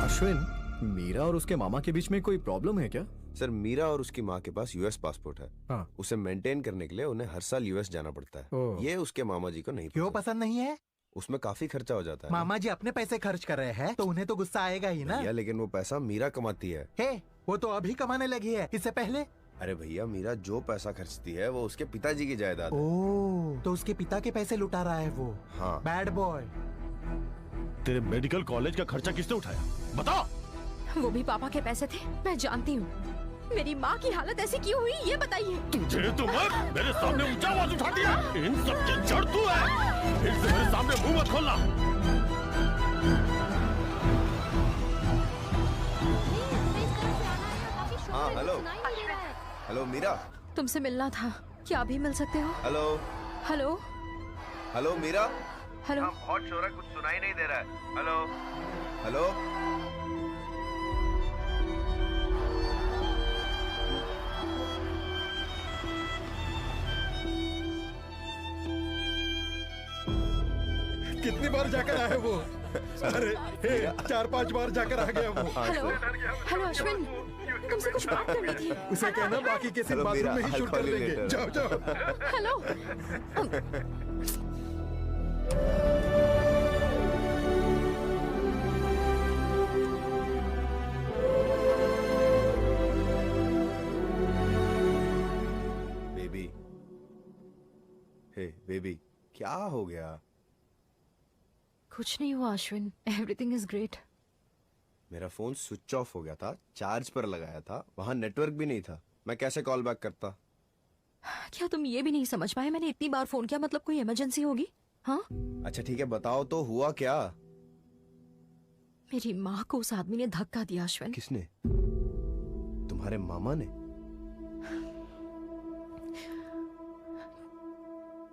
अश्विन, मीरा और उसके मामा के बीच में कोई प्रॉब्लम है क्या? सर, मीरा और उसकी माँ के पास यूएस पासपोर्ट है। हाँ। उसे मेंटेन करने के लिए उन्हें हर साल यूएस जाना पड़ता है। ये उसके मामा जी को नहीं क्यों पसंद नहीं है? उसमें काफी खर्चा हो जाता है। मामा जी अपने पैसे खर्च कर रहे हैं तो उन्हें तो गुस्सा आएगा ही ना। भैया, लेकिन वो पैसा मीरा कमाती है। वो तो अभी कमाने लगी है, इससे पहले। अरे भैया, मीरा जो पैसा खर्चती है वो उसके पिताजी की जायदाद है। ओह, तो उसके पिता के पैसे लुटा रहा है वो। हाँ। Bad boy. तेरे मेडिकल कॉलेज का खर्चा किसने उठाया? बता। वो भी पापा के पैसे थे, मैं जानती हूँ। मेरी माँ की हालत ऐसी क्यों हुई ये बताइए। तुझे तो मेरे सामने ऊंचा आवाज उठा दिया। इन सब की जड़ तू है। फिर से मेरे सामने मुंह मत खोलना। हाँ, हेलो। हेलो मीरा। तुमसे मिलना था, क्या अभी मिल सकते हो? Hello. Hello. Hello Meera. Hello. बहुत शोर है, कुछ सुनाई नहीं दे रहा है। हेलो। हेलो। कितनी बार जाकर आया वो? अरे हे, 4-5 बार जाकर आ गया वो। हेलो हेलो अश्विन, तुमसे कुछ बात करनी थी। उसे कहना बाकी के सीन बाथरूम में ही शूट कर देंगे। जाओ जाओ। हेलो बेबी, हे बेबी, क्या हो गया? कुछ नहीं हुआ अश्विन, एवरीथिंग इज ग्रेट। मेरा फोन स्विच ऑफ हो गया था, चार्ज पर लगाया था, वहां नेटवर्क भी नहीं था, मैं कैसे कॉल बैक करता? क्या तुम ये भी नहीं समझ पाए? मैंने इतनी बार फोन किया, मतलब कोई इमरजेंसी होगी? हाँ अच्छा ठीक है, बताओ तो हुआ क्या? मेरी माँ को उस आदमी ने धक्का दिया अश्विन। किसने? तुम्हारे मामा ने?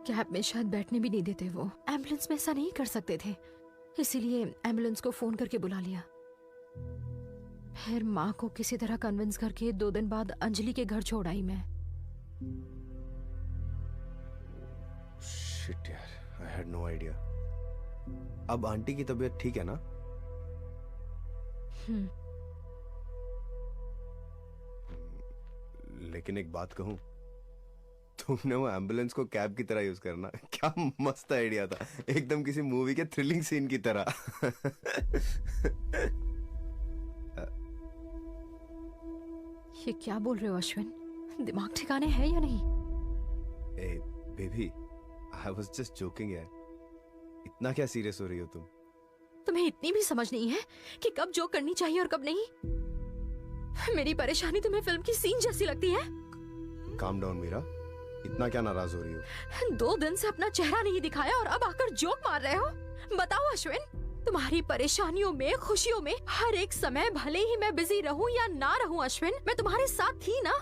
कैब में शायद बैठने भी नहीं देते वो। एम्बुलेंस में ऐसा नहीं कर सकते थे, इसीलिए एम्बुलेंस को फोन करके बुला लिया। फिर माँ को किसी तरह कन्विंस करके 2 दिन बाद अंजलि के घर छोड़ आई मैं। शिट यार, आई हैड नो आइडिया। अब आंटी की तबीयत ठीक है ना? लेकिन एक बात कहूं, तुमने वो एम्बुलेंस को कैब की तरह यूज करना, क्या मस्त आइडिया था, एकदम किसी मूवी के थ्रिलिंग सीन की तरह। ये क्या बोल रहे हो अश्विन? दिमाग ठिकाने है या नहीं? ए baby, I was just joking यार, इतना क्या सीरियस हो रही हो तुम? तुम्हें इतनी भी समझ नहीं है कि कब जोक करनी चाहिए और कब नहीं? मेरी परेशानी तुम्हें फिल्म की सीन जैसी लगती है? काम डाउन मीरा, इतना क्या नाराज हो रही हो? 2 दिन से अपना चेहरा नहीं दिखाया और अब आकर जोक मार रहे हो? बताओ अश्विन, तुम्हारी परेशानियों में, खुशियों में हर एक समय भले ही मैं बिजी रहूं या ना रहूं अश्विन, मैं तुम्हारे साथ थी ना।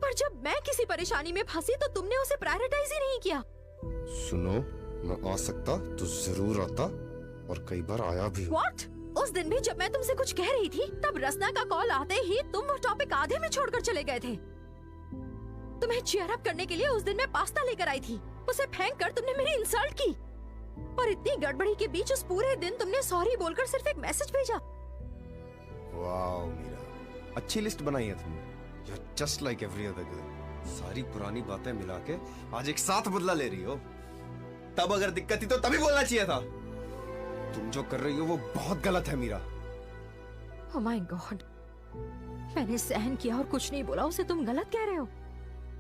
पर जब मैं किसी परेशानी में फंसी तो तुमने उसे प्रायोरिटाइज ही नहीं किया। सुनो, मैं आ सकता तो जरूर आता, और कई बार आया भी। What? उस दिन भी जब मैं तुमसे कुछ कह रही थी, तब रसना का कॉल आते ही तुम वो टॉपिक आधे में छोड़कर चले गए थे। तुम्हें चीयर अप करने के लिए उस दिन मैं पास्ता लेकर आई थी, उसे फेंक कर तुमने मेरी इंसल्ट की, और इतनी गड़बड़ी के बीच उस पूरे दिन तुमने सॉरी बोलकर सिर्फ एक मैसेज भेजा। वाओ मीरा, अच्छी लिस्ट बनाई है तुमने। You're just like every other girl। सारी पुरानी बातें मिला के आज एक साथ बदला ले रही हो। तब अगर दिक्कत थी तो तभी बोलना चाहिए था। तुम जो कर रही हो वो बहुत गलत है मीरा। Oh my God, मैंने सहन किया और कुछ नहीं बोला, उसे तुम गलत कह रहे हो?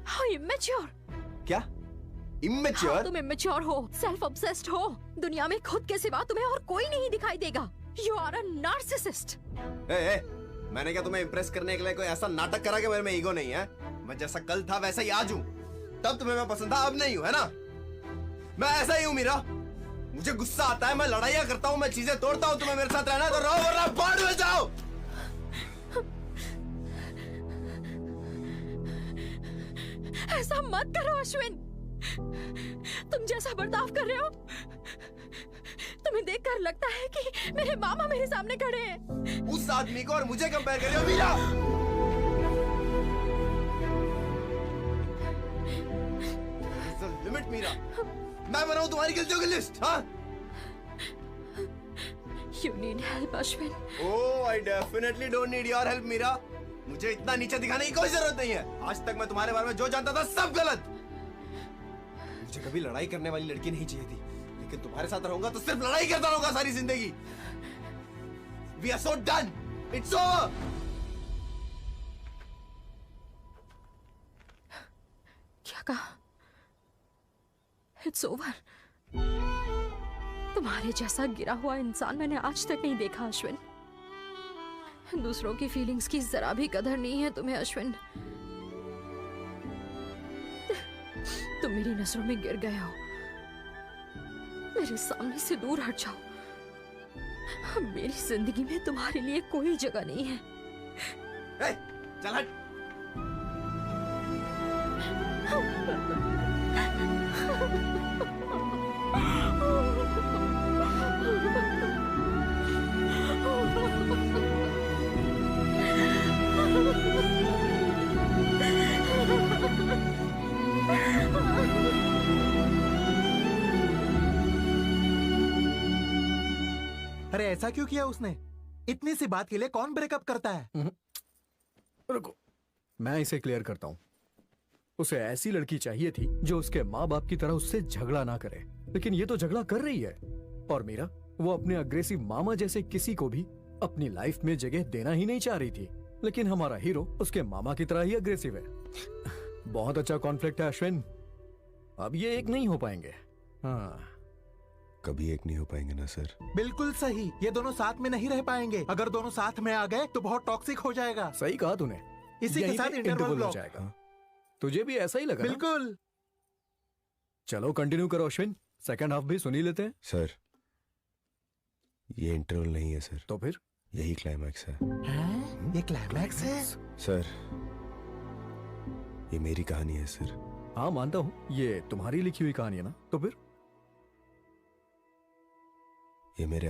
How immature! क्या? Immature? हाँ, तुम immature हो, self obsessed हो, दुनिया में खुद के सिवा तुम्हें और कोई नहीं दिखाई देगा। You are a narcissist। मैंने क्या तुम्हें इम्प्रेस करने के लिए कोई ऐसा नाटक करा कि मेरे में ईगो नहीं है? मैं जैसा कल था वैसा ही आज हूँ। तब तुम्हें मैं पसंद था, अब नहीं हूँ, है ना? मैं ऐसा ही हूँ मीरा। मुझे गुस्सा आता है, मैं लड़ाइयाँ करता हूँ, मैं चीजें तोड़ता हूँ। तुम्हें मेरे साथ रहना है तो रहो, वरना बाहर में जाओ। ऐसा मत करो अश्विन, तुम जैसा बर्ताव कर रहे हो, तुम्हें देखकर लगता है कि मेरे मामा मेरे सामने खड़े हैं। उस आदमी को और मुझे कंपेयर कर रहे हो मीरा? लिमिट मीरा, मैं बनाऊं तुम्हारी गलतियों की लिस्ट? हाँ? You need help Ashwin. Oh, I definitely don't need your help Meera. मुझे इतना नीचे दिखाने की कोई जरूरत नहीं है। आज तक मैं तुम्हारे बारे में जो जानता था सब गलत। मुझे कभी लड़ाई करने वाली लड़की नहीं चाहिए थी, लेकिन तुम्हारे साथ रहूंगा तो सिर्फ लड़ाई करता रहूंगा सारी जिंदगी। We are so done. It's over. क्या कहा? It's over. तुम्हारे जैसा गिरा हुआ इंसान मैंने आज तक नहीं देखा अश्विन। दूसरों की फीलिंग्स की जरा भी कदर नहीं है तुम्हें अश्विन। तुम मेरी नजरों में गिर गए हो। मेरे सामने से दूर हट जाओ। मेरी जिंदगी में तुम्हारे लिए कोई जगह नहीं है। चल हट। अरे ऐसा क्यों किया उसने? इतनी सी बात के लिए कौन ब्रेकअप करता है? रुको, मैं इसे क्लियर करता हूँ। उसे ऐसी लड़की चाहिए थी जो उसके माँ बाप की तरह उससे झगड़ा ना करे, लेकिन ये तो झगड़ा कर रही है। और मीरा, वो अपने अग्रेसिव मामा जैसे किसी को भी अपनी लाइफ में जगह देना ही नहीं चाह रही थी, लेकिन हमारा हीरो उसके मामा की तरह ही अग्रेसिव है। बहुत अच्छा कॉन्फ्लिक्ट है अश्विन। अब ये एक नहीं हो पाएंगे। हाँ, कभी एक नहीं हो पाएंगे ना सर। बिल्कुल सही, ये दोनों साथ में नहीं रह पाएंगे। अगर दोनों साथ में आ गए तो बहुत टॉक्सिक हो जाएगा। सही कहा तूने। इसी के यहीं साथ पे इंटरवल interval हो ब्लॉक। जाएगा। तुझे भी ऐसा ही लगा ना? बिल्कुल। चलो कंटिन्यू करो अश्विन, सेकंड हाफ भी सुन ही लेते हैं। सर ये इंटरवल नहीं है सर। तो फिर? यही क्लाइमैक्स है। ये क्लाइमैक्स है? सर ये मेरी कहानी है सर। हाँ मानता हूँ, ये तुम्हारी लिखी हुई कहानी है ना। तो फिर? ये मेरे